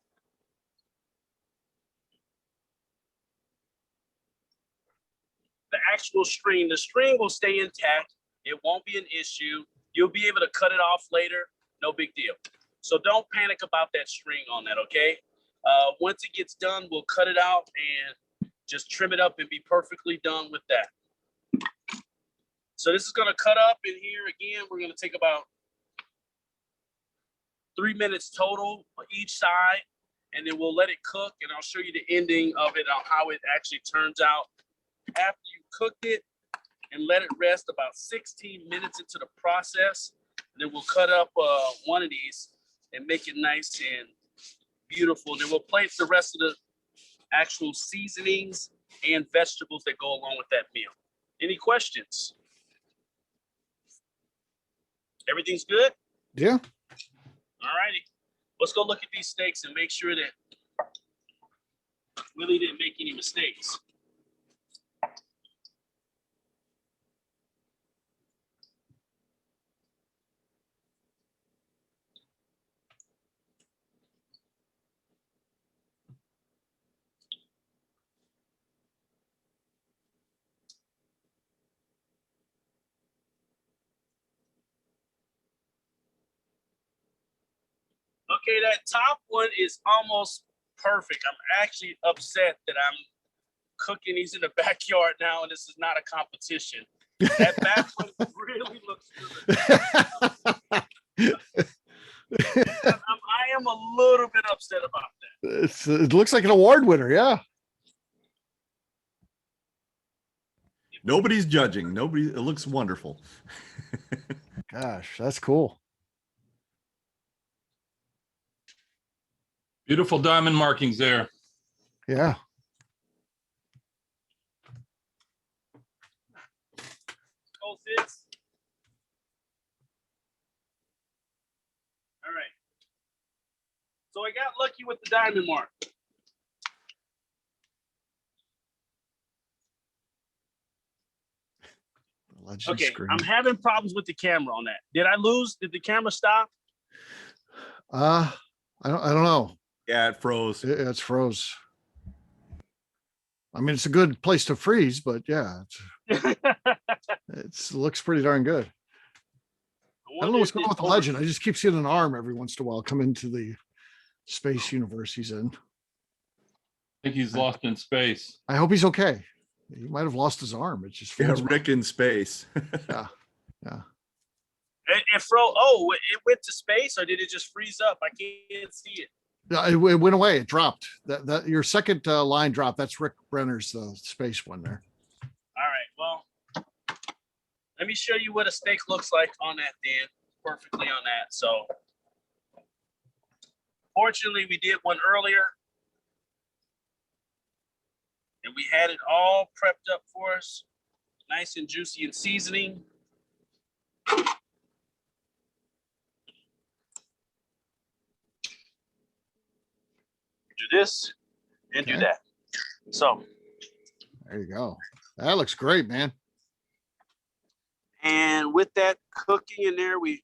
string. The string will stay intact. It won't be an issue. You'll be able to cut it off later. No big deal. So don't panic about that string on that, okay? Once it gets done, we'll cut it out and just trim it up and be perfectly done with that. So this is gonna cut up in here. Again, we're gonna take about 3 minutes total on each side, and then we'll let it cook, and I'll show you the ending of it on how it actually turns out. After you cook it and let it rest about 16 minutes into the process, then we'll cut up one of these and make it nice and beautiful. Then we'll place the rest of the actual seasonings and vegetables that go along with that meal. Any questions? Everything's good? Yeah. All righty. Let's go look at these steaks and make sure that Willie didn't make any mistakes. Okay, that top one is almost perfect. I'm actually upset that I'm cooking these in the backyard now, and this is not a competition. That back one really looks good. I am a little bit upset about that. It looks like an award winner. Yeah. Nobody's judging. Nobody. It looks wonderful. Gosh, that's cool. Beautiful diamond markings there. Yeah. Cold fits. All right. So I got lucky with the diamond mark. Legend Okay, screen. I'm having problems with the camera on that. Did I lose? Did the camera stop? I don't know. Yeah, it froze. It's froze. I mean, it's a good place to freeze, but yeah, it looks pretty darn good. I don't know what's going on with the legend. I just keep seeing an arm every once in a while come into the space universe he's in. I think he's lost in space. I hope he's okay. He might have lost his arm. It just Yeah, feels Rick in space. yeah. It froze. Oh, it went to space, or did it just freeze up? I can't see it. It went away. It dropped. That your second line dropped. That's Rick Brenner's space one there. All right. Well, let me show you what a steak looks like on that, Dan. Perfectly on that. So, fortunately, we did one earlier, and we had it all prepped up for us, nice and juicy and seasoning. Do this and do Okay. that. So, There you go. That looks great, man. and with that cooking in there, we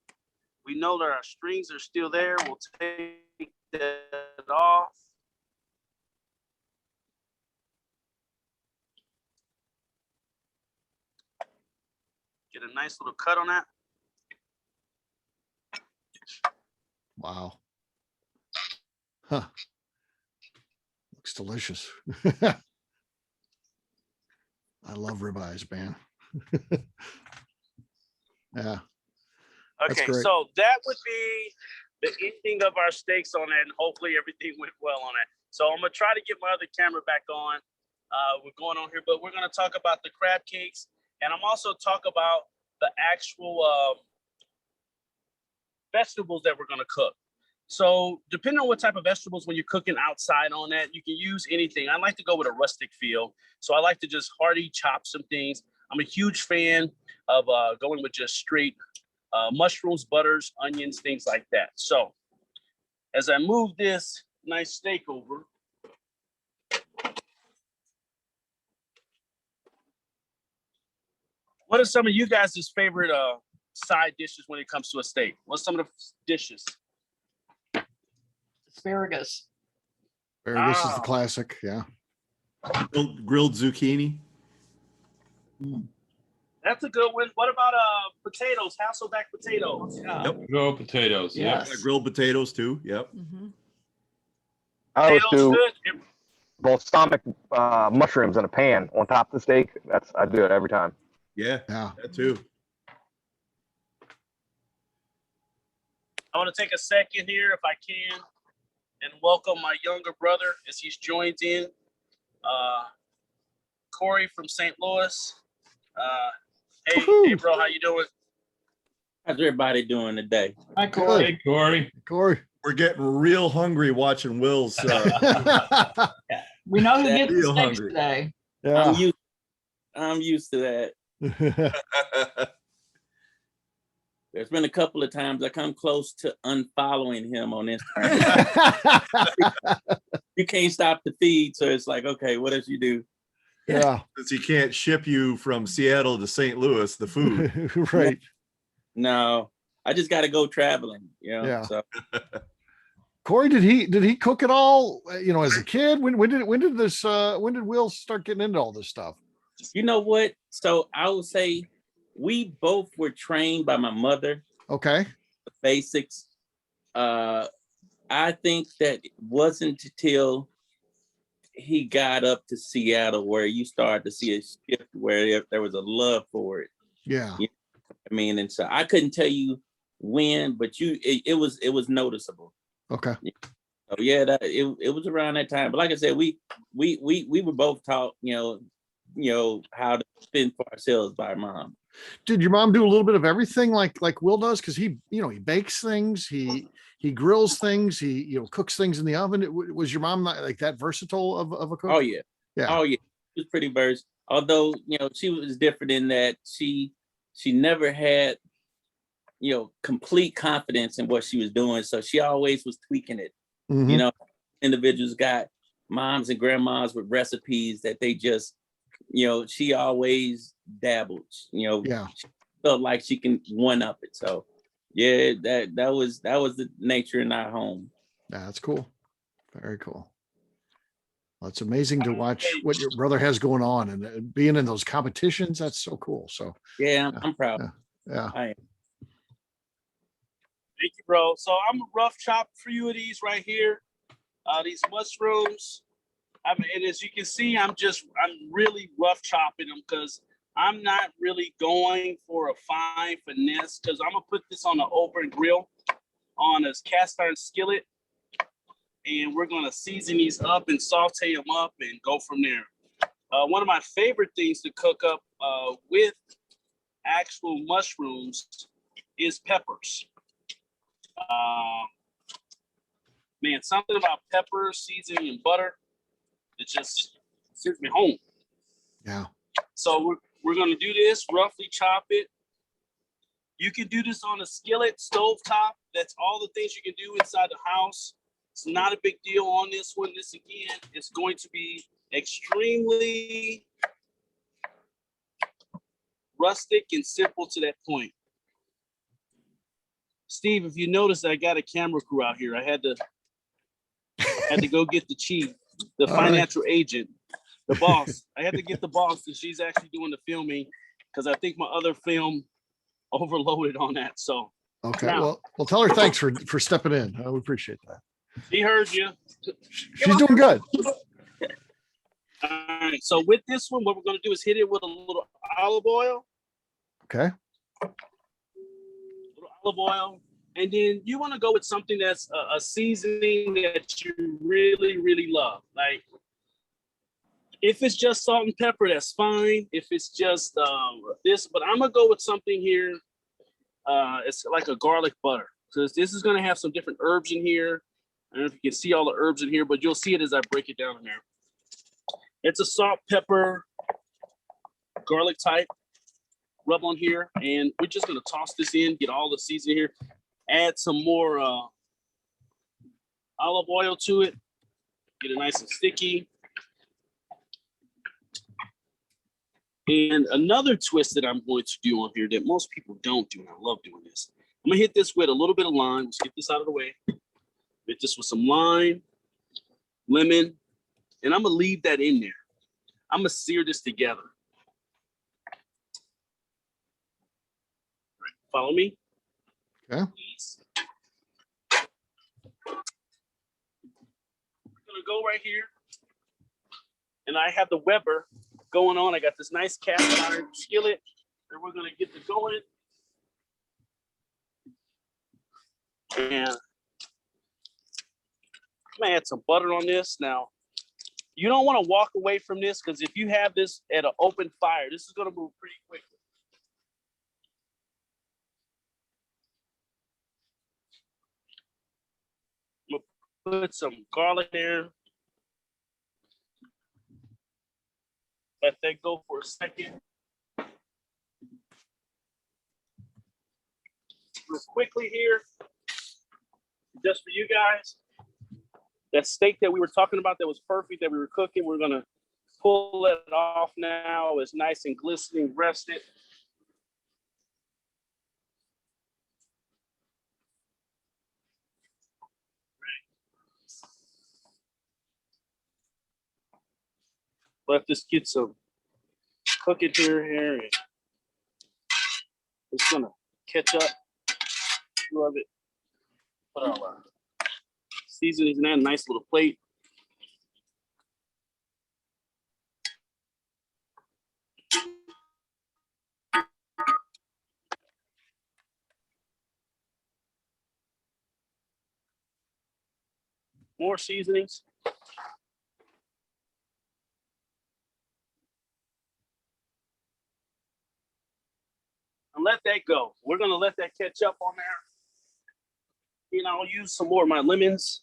know that our strings are still there. We'll take that off. Get a nice little cut on that. Wow. Huh. Looks delicious. I love ribeyes, man. Yeah. That's Okay, great. so that would be the ending of our steaks on that, and hopefully everything went well on it. So I'm gonna try to get my other camera back on. We're going on here, but we're gonna talk about the crab cakes, and I'm also talk about the actual vegetables that we're gonna cook. So depending on what type of vegetables, when you're cooking outside on that, you can use anything. I like to go with a rustic feel. So I like to just hearty chop some things. I'm a huge fan of going with just straight mushrooms, butters, onions, things like that. So as I move this nice steak over, what are some of you guys' favorite side dishes when it comes to a steak? What's some of the dishes? Asparagus. This is the classic. Yeah. Grilled zucchini. That's a good one. What about potatoes, Hasselback potatoes? Yeah. Yep. Go potatoes. Yeah. Yes. Grilled potatoes too. Yep. Mhm. I always Potatoes do good. balsamic mushrooms in a pan on top of the steak. I do it every time. Yeah. Yeah. That too. I want to take a second here, if I can, and welcome my younger brother as he's joined in. Corey from St. Louis. Hey, Woohoo. bro, how you doing? How's everybody doing today? Hi, Corey. Hey, Corey. Corey. We're getting real hungry watching Will's. We know who That gets the real steaks hungry. today. Yeah. I'm used to that. There's been a couple of times I come close to unfollowing him on Instagram. You can't stop the feed, so it's like, okay, what else you do? Yeah. Since he can't ship you from Seattle to St. Louis, the food. Right. No, I just got to go traveling. You know. Yeah. So Corey, did he cook it all? As a kid. When did Will start getting into all this stuff? you know what? So I would say we both were trained by my mother. Okay. The basics. I think that it wasn't until he got up to Seattle where you started to see a shift where there was a love for it. Yeah. I mean, and so I couldn't tell you when, but it was noticeable. Okay. So yeah, it was around that time. But like I said, we were both taught, how to fend for ourselves by mom. Did your mom do a little bit of everything like Will does? Because he bakes things, he grills things, he cooks things in the oven. Was your mom not like that versatile of a cook? Oh yeah. Yeah. Oh yeah. She was pretty versed. Although, she was different in that she never had, complete confidence in what she was doing. So she always was tweaking it. Mhm. Individuals got moms and grandmas with recipes that they just, she always dabbled, Yeah. she felt like she can one up it. So yeah, that was the nature in our home. Yeah, that's cool. Very cool. Well, it's amazing to watch what your brother has going on and being in those competitions. That's so cool. So Yeah, I'm proud. yeah. I am. Thank you, bro. So I'm a rough chop for you of these right here. These mushrooms. And as you can see, I'm really rough chopping them because I'm not really going for a fine finesse because I'm gonna put this on an open grill on a cast iron skillet, and we're gonna season these up and saute them up and go from there. One of my favorite things to cook up with actual mushrooms is peppers. Man, something about pepper, seasoning, and butter, it just sends me home. Yeah. So we're gonna do this, roughly chop it. You can do this on a skillet, stovetop. That's all the things you can do inside the house. It's not a big deal on this one. This again is going to be extremely rustic and simple to that point. Steve, if you notice, I got a camera crew out here. I had to go get the chief, the All right. financial agent, the boss. I had to get the boss, and she's actually doing the filming because I think my other film overloaded on that. So Okay. Now- Well, tell her thanks for stepping in. We appreciate that. he heard you. She's doing good. All right. So with this one, what we're going to do is hit it with a little olive oil. Okay. Little olive oil. And then you want to go with something that's a seasoning that you really, really love. Like, if it's just salt and pepper, that's fine. If it's just this, but I'm going to go with something here. It's like a garlic butter. So this is going to have some different herbs in here. I don't know if you can see all the herbs in here, but you'll see it as I break it down in there. It's a salt, pepper, garlic type rub on here, and we're just gonna toss this in, get all the seasoning here, add some more olive oil to it, get it nice and sticky. And another twist that I'm going to do on here that most people don't do, and I love doing this, I'm gonna hit this with a little bit of lime. Let's get this out of the way. Hit this with some lime, lemon, and I'm gonna leave that in there. I'm gonna sear this together. Follow me. Okay. Please. I'm gonna go right here, and I have the Weber going on. I got this nice cast iron skillet, and we're gonna get this going. And I'm gonna add some butter on this. Now, you don't want to walk away from this, because if you have this at an open fire, this is gonna move pretty quickly. I'm gonna put some garlic there. Let that go for a second. Real quickly here, just for you guys, that steak that we were talking about that was perfect, that we were cooking, we're gonna pull it off now. It's nice and glistening, rested. Let this get some cooking here, and it's gonna catch up. Love it. Put our seasonings in that nice little plate. More seasonings. And let that go. We're gonna let that catch up on there. You know, I'll use some more of my lemons,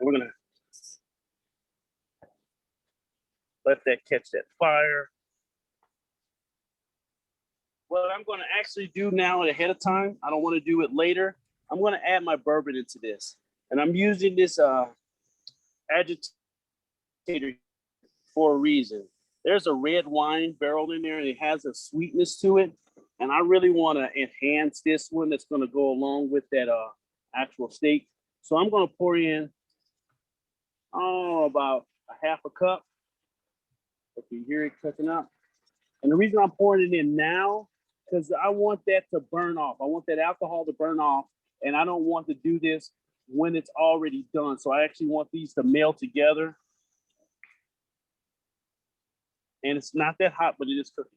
and we're gonna let that catch that fire. What I'm gonna actually do now ahead of time, I don't wanna do it later. I'm gonna add my bourbon into this. And I'm using this agitator for a reason. There's a red wine barrel in there, and it has a sweetness to it. And I really wanna enhance this one that's gonna go along with that actual steak. So I'm gonna pour in, about a half a cup. If you hear it cooking up. And the reason I'm pouring it in now, because I want that to burn off. I want that alcohol to burn off, and I don't want to do this when it's already done. So I actually want these to meld together. And it's not that hot, but it is cooking.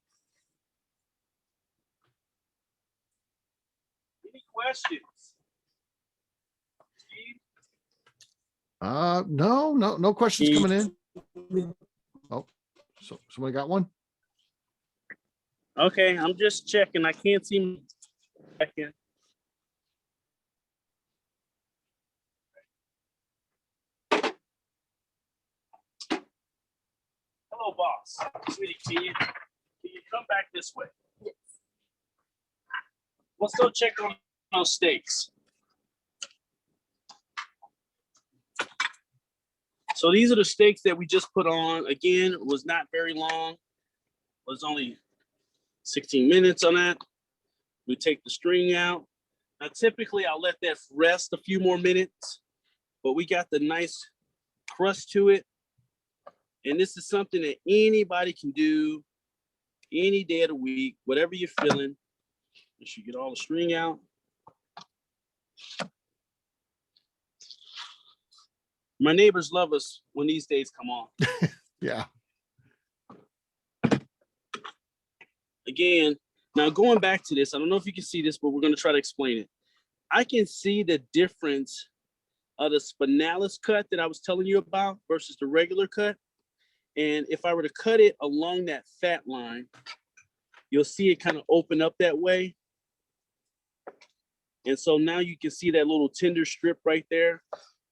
Any questions? No questions coming in. Oh, so somebody got one? Okay, I'm just checking. I can't seem to check in. Hello, boss. Sweetie, can you come back this way? Yes. Let's go check on those steaks. So these are the steaks that we just put on. Again, it was not very long. It was only 16 minutes on that. We take the string out. Now, typically, I'll let that rest a few more minutes, but we got the nice crust to it. And this is something that anybody can do any day of the week, whatever you're feeling. You should get all the string out. My neighbors love us when these days come on. Yeah. Again, now going back to this, I don't know if you can see this, but we're going to try to explain it. I can see the difference of the spinalis cut that I was telling you about versus the regular cut. And if I were to cut it along that fat line, you'll see it kind of open up that way. And so now you can see that little tender strip right there.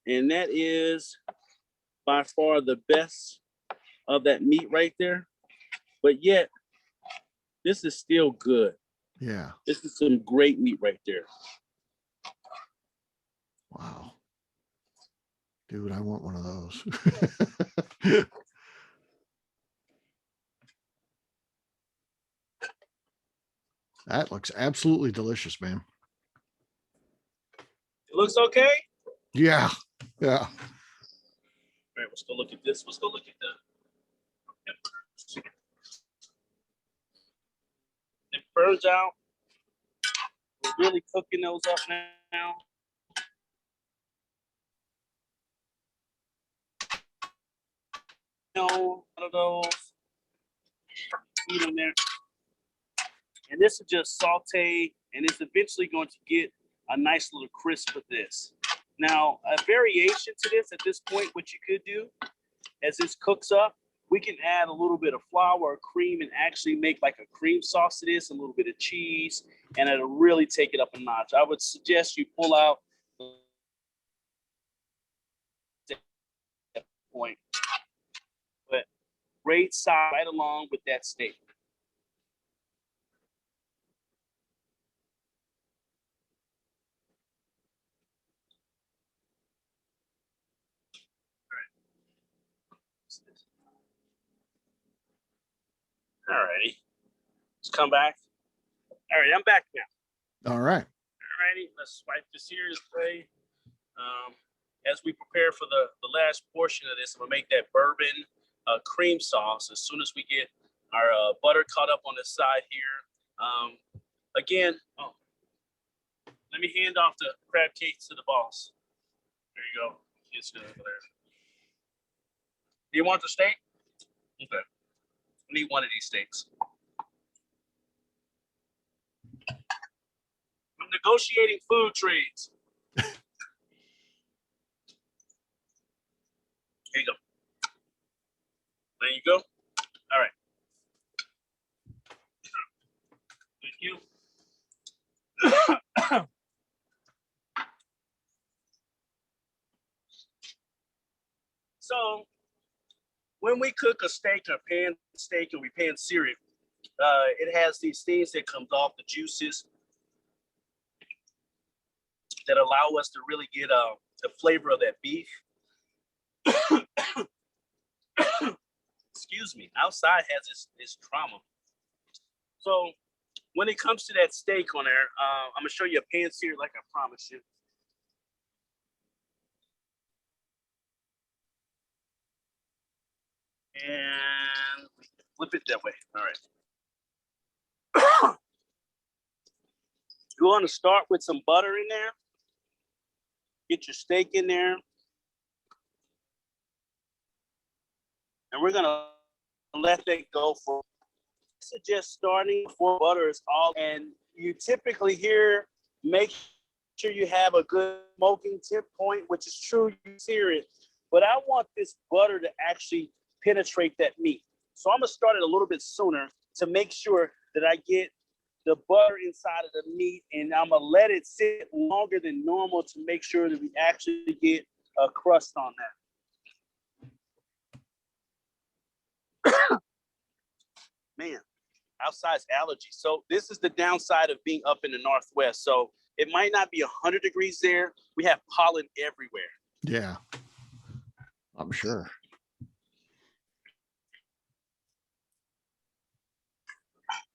And that is by far the best of that meat right there. But yet, This is still good. Yeah. This is some great meat right there. Wow. Dude, I want one of those. That looks absolutely delicious, man. It looks okay. Yeah. Yeah. All right, let's go look at this. Let's go look at the peppers. It burns out. We're really cooking those up now. One of those. Put them there. And this is just saute, and it's eventually going to get a nice little crisp with this. Now, a variation to this at this point, what you could do as this cooks up, we can add a little bit of flour or cream and actually make like a cream sauce to this, a little bit of cheese, and it'll really take it up a notch. I would suggest you pull out that point, but great side right along with that steak. All righty, let's come back. All right, I'm back now. All right. All righty, let's swipe this here this way. As we prepare for the last portion of this, I'm gonna make that bourbon cream sauce as soon as we get our butter cut up on the side here. Again, let me hand off the crab cakes to the boss. There you go. It's good over there. Do you want the steak? Okay. I need one of these steaks. I'm negotiating food trades. Here you go. There you go. All right. Thank you. So, when we cook a steak or pan steak and we pan sear it, it has these things that comes off the juices that allow us to really get the flavor of that beef. Excuse me. Outside has this trauma. So when it comes to that steak on there, I'm gonna show you a pan sear like I promised you. And flip it that way. All right. You want to start with some butter in there. Get your steak in there. And we're going to let that go for. This is just starting before butter is all. And you typically here, make sure you have a good smoking tip point, which is true, you sear it. But I want this butter to actually penetrate that meat. So I'm gonna start it a little bit sooner to make sure that I get the butter inside of the meat, and I'm gonna let it sit longer than normal to make sure that we actually get a crust on that. Man, outside's allergy. So this is the downside of being up in the Northwest. So it might not be 100 degrees there. We have pollen everywhere. Yeah. I'm sure.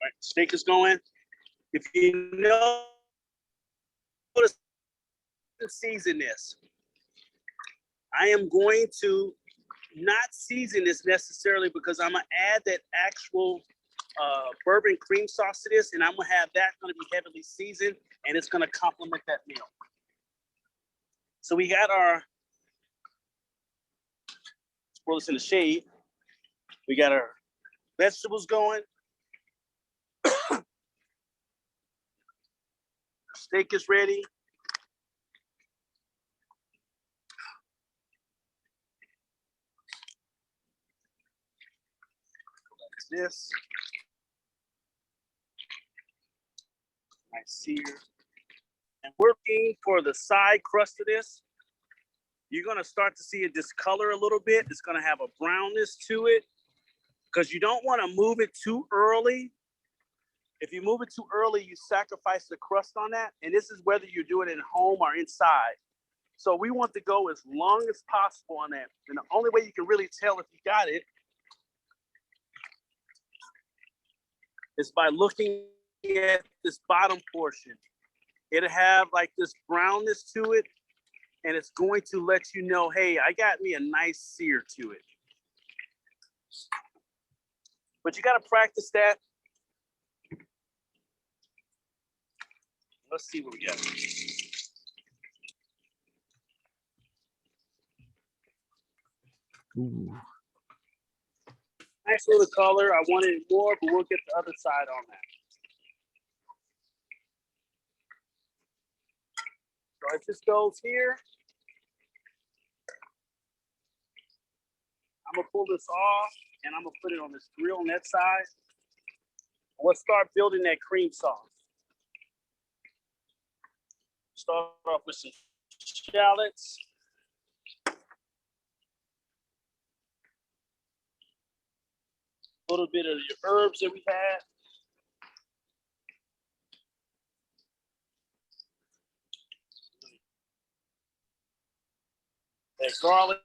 All right, steak is going. If you know to season this, I am going to not season this necessarily because I'm gonna add that actual bourbon cream sauce to this, and I'm gonna have that gonna be heavily seasoned, and it's gonna complement that meal. So we got our, let's pour this in the shade. We got our vegetables going. Steak is ready. Like this. Nice sear. And working for the side crust of this, you're gonna start to see it discolor a little bit. It's gonna have a brownness to it because you don't want to move it too early If you move it too early, you sacrifice the crust on that. And this is whether you're doing it at home or inside. So we want to go as long as possible on that. And the only way you can really tell if you got it is by looking at this bottom portion. It'll have like this brownness to it, and it's going to let you know, hey, I got me a nice sear to it. But you got to practice that. Let's see what we got. Ooh. Nice little color. I wanted more, but we'll get the other side on that. So it just goes here. I'm gonna pull this off and I'm gonna put it on this grill on that side. Let's start building that cream sauce. Start off with some shallots. A little bit of your herbs that we had. That garlic.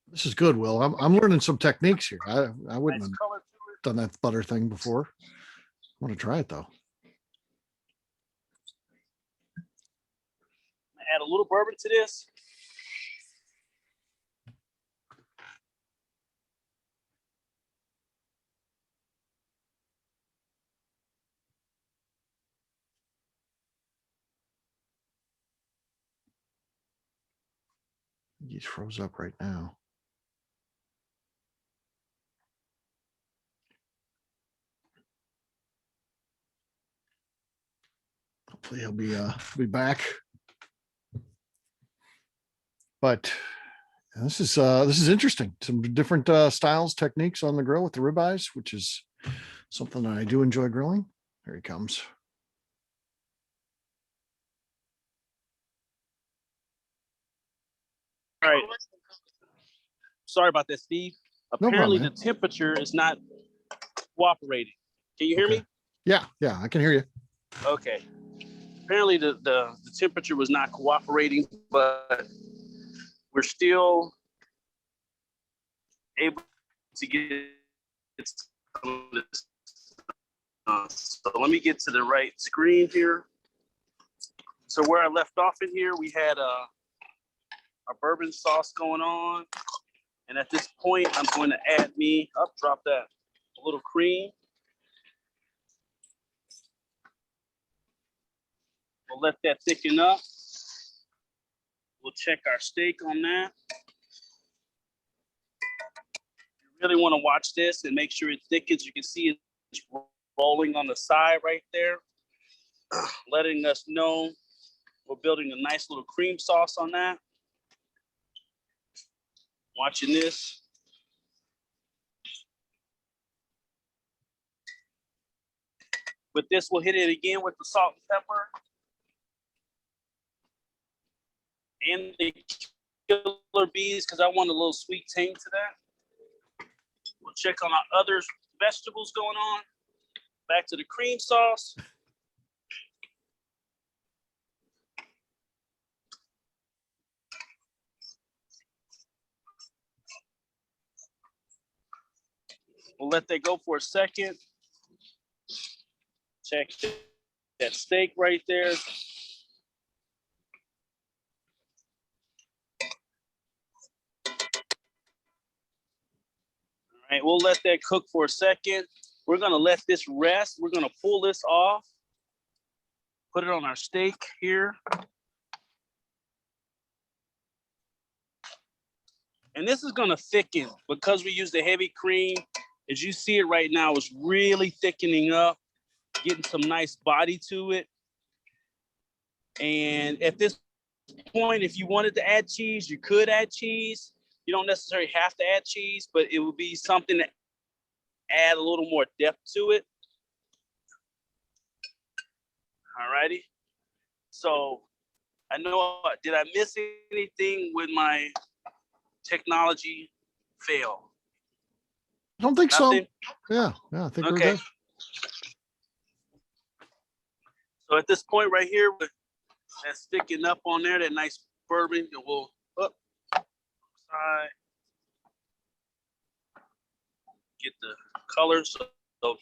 This is good, Will. I'm learning some techniques here. I wouldn't Nice have color to it. done that butter thing before. I want to try it though. Add a little bourbon to this. He's froze up right now. Hopefully he'll be back. But this is interesting. Some different styles, techniques on the grill with the ribeyes, which is something that I do enjoy grilling. Here he comes. All right. Sorry about that, Steve. No Apparently problem, the temperature is not cooperating. Can you hear Okay. me? Yeah, I can hear you. Okay. Apparently the temperature was not cooperating, but we're still able to get some of this. So let me get to the right screen here. So where I left off in here, we had our bourbon sauce going on. And at this point, I'm going to add drop that, a little cream. We'll let that thicken up. We'll check our steak on that. You really want to watch this and make sure it thickens. You can see it's rolling on the side right there, letting us know we're building a nice little cream sauce on that. Watching this. With this, we'll hit it again with the salt and pepper. And the killer bees, because I want a little sweet tang to that. We'll check on our other vegetables going on. Back to the cream sauce. We'll let that go for a second. Check that steak right there. All right, we'll let that cook for a second. We're gonna let this rest. We're gonna pull this off, put it on our steak here. And this is gonna thicken because we use the heavy cream. As you see it right now, it's really thickening up, getting some nice body to it. And at this point, if you wanted to add cheese, you could add cheese. You don't necessarily have to add cheese, but it would be something to add a little more depth to it. All righty. So I know, did I miss anything with my technology fail? I don't think Nothing? so. Yeah, I think we're Okay. good. So at this point right here, with that sticking up on there, that nice bourbon, and we'll up side, get the color. So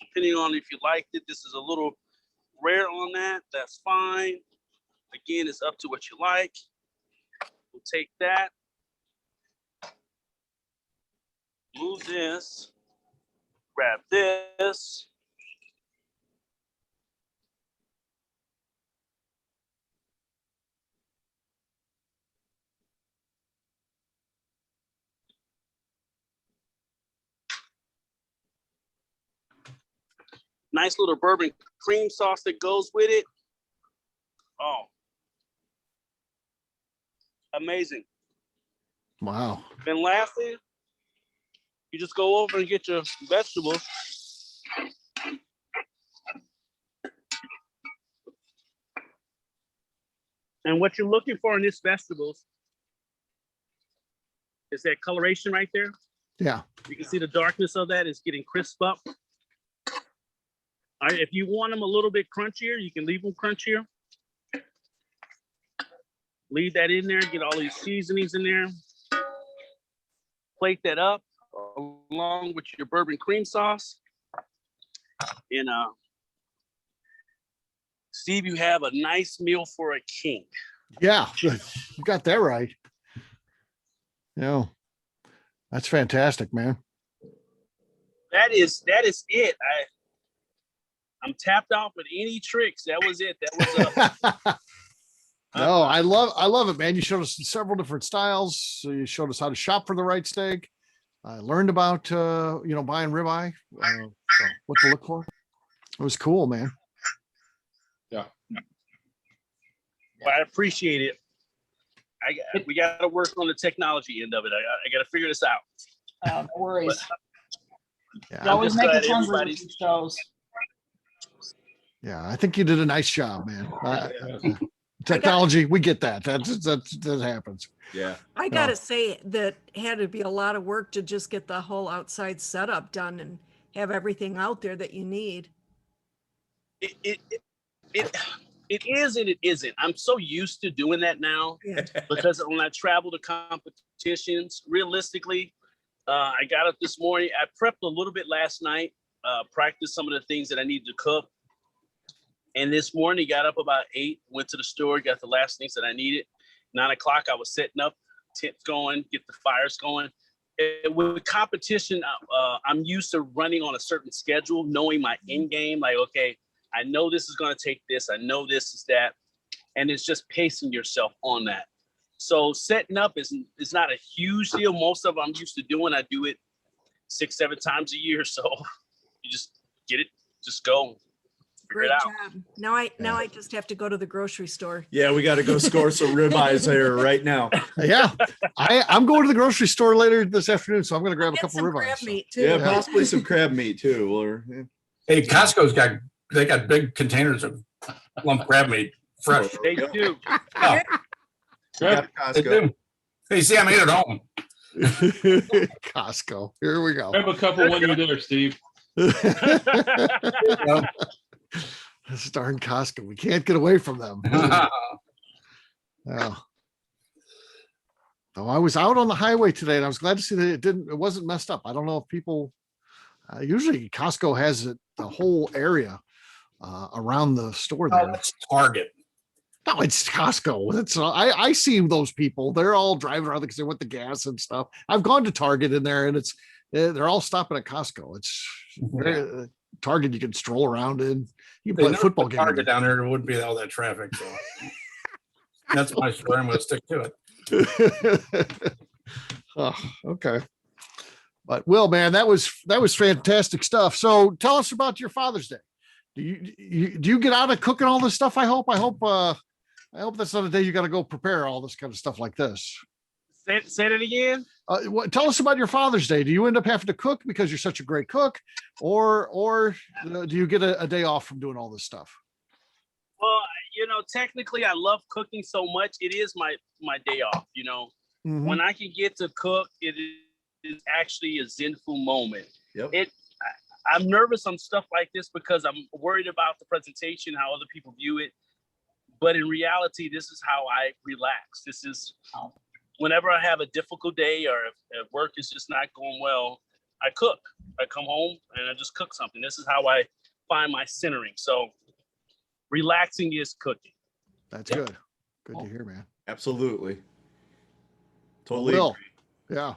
depending on if you liked it, this is a little rare on that. That's fine. Again, it's up to what you like. We'll take that. Move this. Grab this. Nice little bourbon cream sauce that goes with it. Oh, amazing. Wow. Been laughing. You just go over and get your vegetables. And what you're looking for in this vegetables is that coloration right there. Yeah. You can see the darkness of that is getting crisp up. All right, if you want them a little bit crunchier, you can leave them crunchier. Leave that in there, get all these seasonings in there. Plate that up along with your bourbon cream sauce. And Steve, you have a nice meal for a king. Yeah, you got that right. Yeah, that's fantastic, man. That is it. I'm tapped off with any tricks. That was it. That was No, I love it, man. You showed us several different styles. So you showed us how to shop for the right steak. I learned about buying ribeye, so what to look for. It was cool, man. Yeah. I appreciate it. We got to work on the technology end of it. I got to figure this out. No worries. Yeah, You always just make glad it hungry with everybody's- these shows. yeah, I think you did a nice job, man. Technology, we get that. That happens. Yeah. I gotta say that had to be a lot of work to just get the whole outside setup done and have everything out there that you need. It is and it isn't. I'm so used to doing that now Yeah. because when I travel to competitions, realistically, I got up this morning. I prepped a little bit last night, practiced some of the things that I needed to cook. And this morning, got up about 8, went to the store, got the last things that I needed. 9 o'clock, I was setting up, tents going, get the fires going. And with competition, I'm used to running on a certain schedule, knowing my end game. Like, okay, I know this is going to take this. I know this is that. And it's just pacing yourself on that. So setting up is not a huge deal. Most of them I'm used to doing. I do it 6-7 times a year. So you just get it, just go. Figure Great it out. job. Now I just have to go to the grocery store. Yeah, we got to go score some ribeyes here right now. Yeah, I'm going to the grocery store later this afternoon, so I'm going to grab a Get couple some crab ribeyes. meat too. Yeah, possibly some crab meat too. Or Hey, Costco's got big containers of lump crab meat, fresh. They do. Oh, yeah, they Costco. do. Hey, see, I made it home. Costco. Here we go. Grab a couple when you're there, Steve. This darn Costco. We can't get away from them. Yeah. Oh, I was out on the highway today, and I was glad to see that it wasn't messed up. I don't know if people. Usually, Costco has the whole area around the store there. Oh, that's Target. No, it's Costco. It's I see those people. They're all driving around because they want the gas and stuff. I've gone to Target in there, and they're all stopping at Costco. It's very, Target you can stroll around in. You can play a football game. Target down there, there wouldn't be all that traffic. So that's my story. I'm going to stick to it. Oh, okay. But Will, man, that was fantastic stuff. So tell us about your Father's Day. Do you get out of cooking all this stuff? I hope that's not a day you got to go prepare all this kind of stuff like this. Say that again. Tell us about your Father's Day. Do you end up having to cook because you're such a great cook, or do you get a day off from doing all this stuff? Well, technically, I love cooking so much. It is my day off. Mhm. When I can get to cook, it is actually a zenful moment. Yep. I'm nervous on stuff like this because I'm worried about the presentation, how other people view it. But in reality, this is how I relax. This is whenever I have a difficult day or if work is just not going well, I cook. I come home and I just cook something. This is how I find my centering. So relaxing is cooking. That's good. Good to hear, man. Absolutely. Totally. Will. Yeah.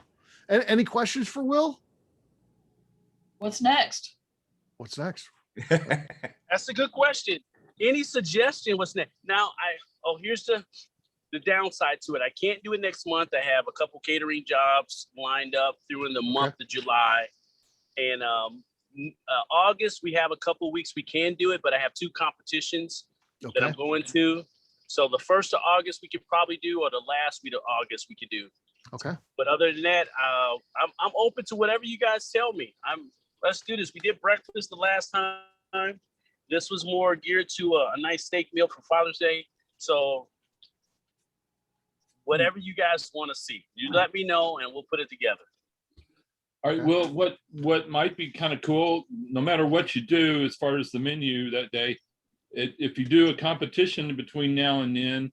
Any questions for Will? What's next? What's next? agree. That's a good question. Any suggestion? What's next? Now, here's the downside to it. I can't do it next month. I have a couple catering jobs lined up during the month of July. And August, we have a couple weeks we can do it, but I have 2 competitions that I'm going to. So the 1st of August we could probably do, or the last week of August we could do. Okay. But other than that, I'm open to whatever you guys tell me. Let's do this. We did breakfast the last time. This was more geared to a nice steak meal for Father's Day. So whatever you guys want to see, you let me know and we'll put it together. All right, well, what might be kind of cool, no matter what you do as far as the menu that day, if you do a competition between now and then,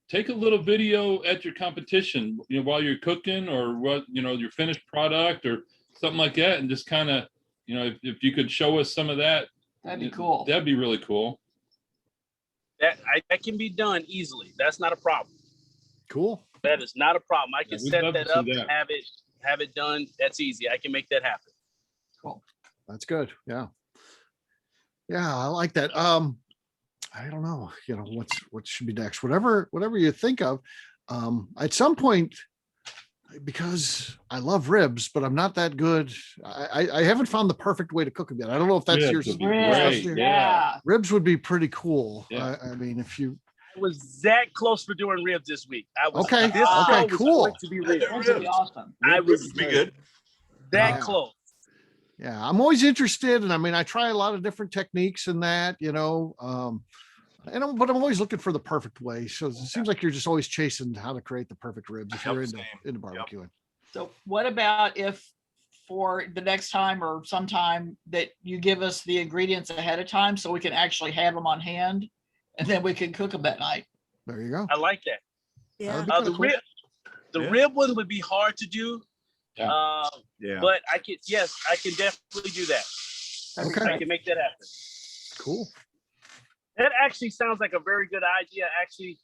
take a little video at your competition, while you're cooking or your finished product or something like that, and just kind of, if you could show us some of that, That'd be cool. That'd be really cool. That can be done easily. That's not a problem. Cool. That is not a problem. I can we'd set love to that see up that. and have it done. That's easy. I can make that happen. Cool. That's good. Yeah. Yeah, I like that. I don't know, what should be next. Whatever you think of. At some point, because I love ribs, but I'm not that good. I haven't found the perfect way to cook them yet. I don't know if that's your Ribs would be Ribs, great. yeah. ribs would be pretty cool. Yeah. I mean, if you I was that close for doing ribs this week. I was Okay, this okay, show was cool. going to be ribs. That would be awesome. I was Be good. that Yeah. close. Yeah, I'm always interested, and I mean, I try a lot of different techniques and that, but I'm always looking for the perfect way. So it seems like you're just always chasing how to create the perfect ribs if you're into barbecuing. So what about if for the next time or sometime that you give us the ingredients ahead of time so we can actually have them on hand and then we can cook them that night? There you go. I like that. Yeah. That'd be The kinda cool. rib one would be hard to do. Yeah. Yeah. But I can definitely do that. Okay. I can make that happen. Cool. That actually sounds like a very good idea. Actually,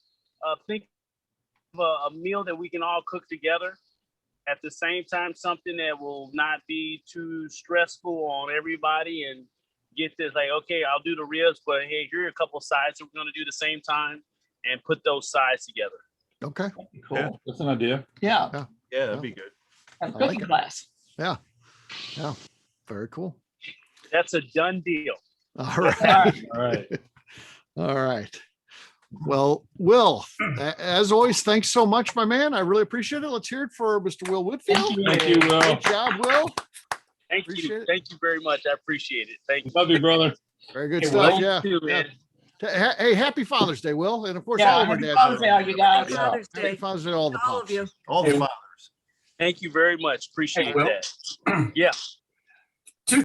think of a meal that we can all cook together at the same time, something that will not be too stressful on everybody, and get this like, okay, I'll do the ribs, but hey, here are a couple sides that we're going to do the same time, and put those sides together. Okay. Cool. Yeah. That's an idea. Yeah. Yeah, that'd be good. Have a I like cooking it. class. Yeah. Very cool. That's a done deal. All right. All right. All right. Well, Will, as always, thanks so much, my man. I really appreciate it. Let's hear it for Mr. Will Whitfield. Thank you, Will. Good job, Will. Thank Appreciate you. it. Thank you very much. I appreciate it. Thank you. Love you, brother. Very good Hey, stuff. Will, Yeah. too, man. Hey, happy Father's Day, Will. And of course, Yeah, all of our happy dads. Father's Day, all you guys. Happy Father's Happy Day. Father's Day to all the All of pops. you. All the Hey, fathers. Thank you very much. Appreciate Will. that. Yeah.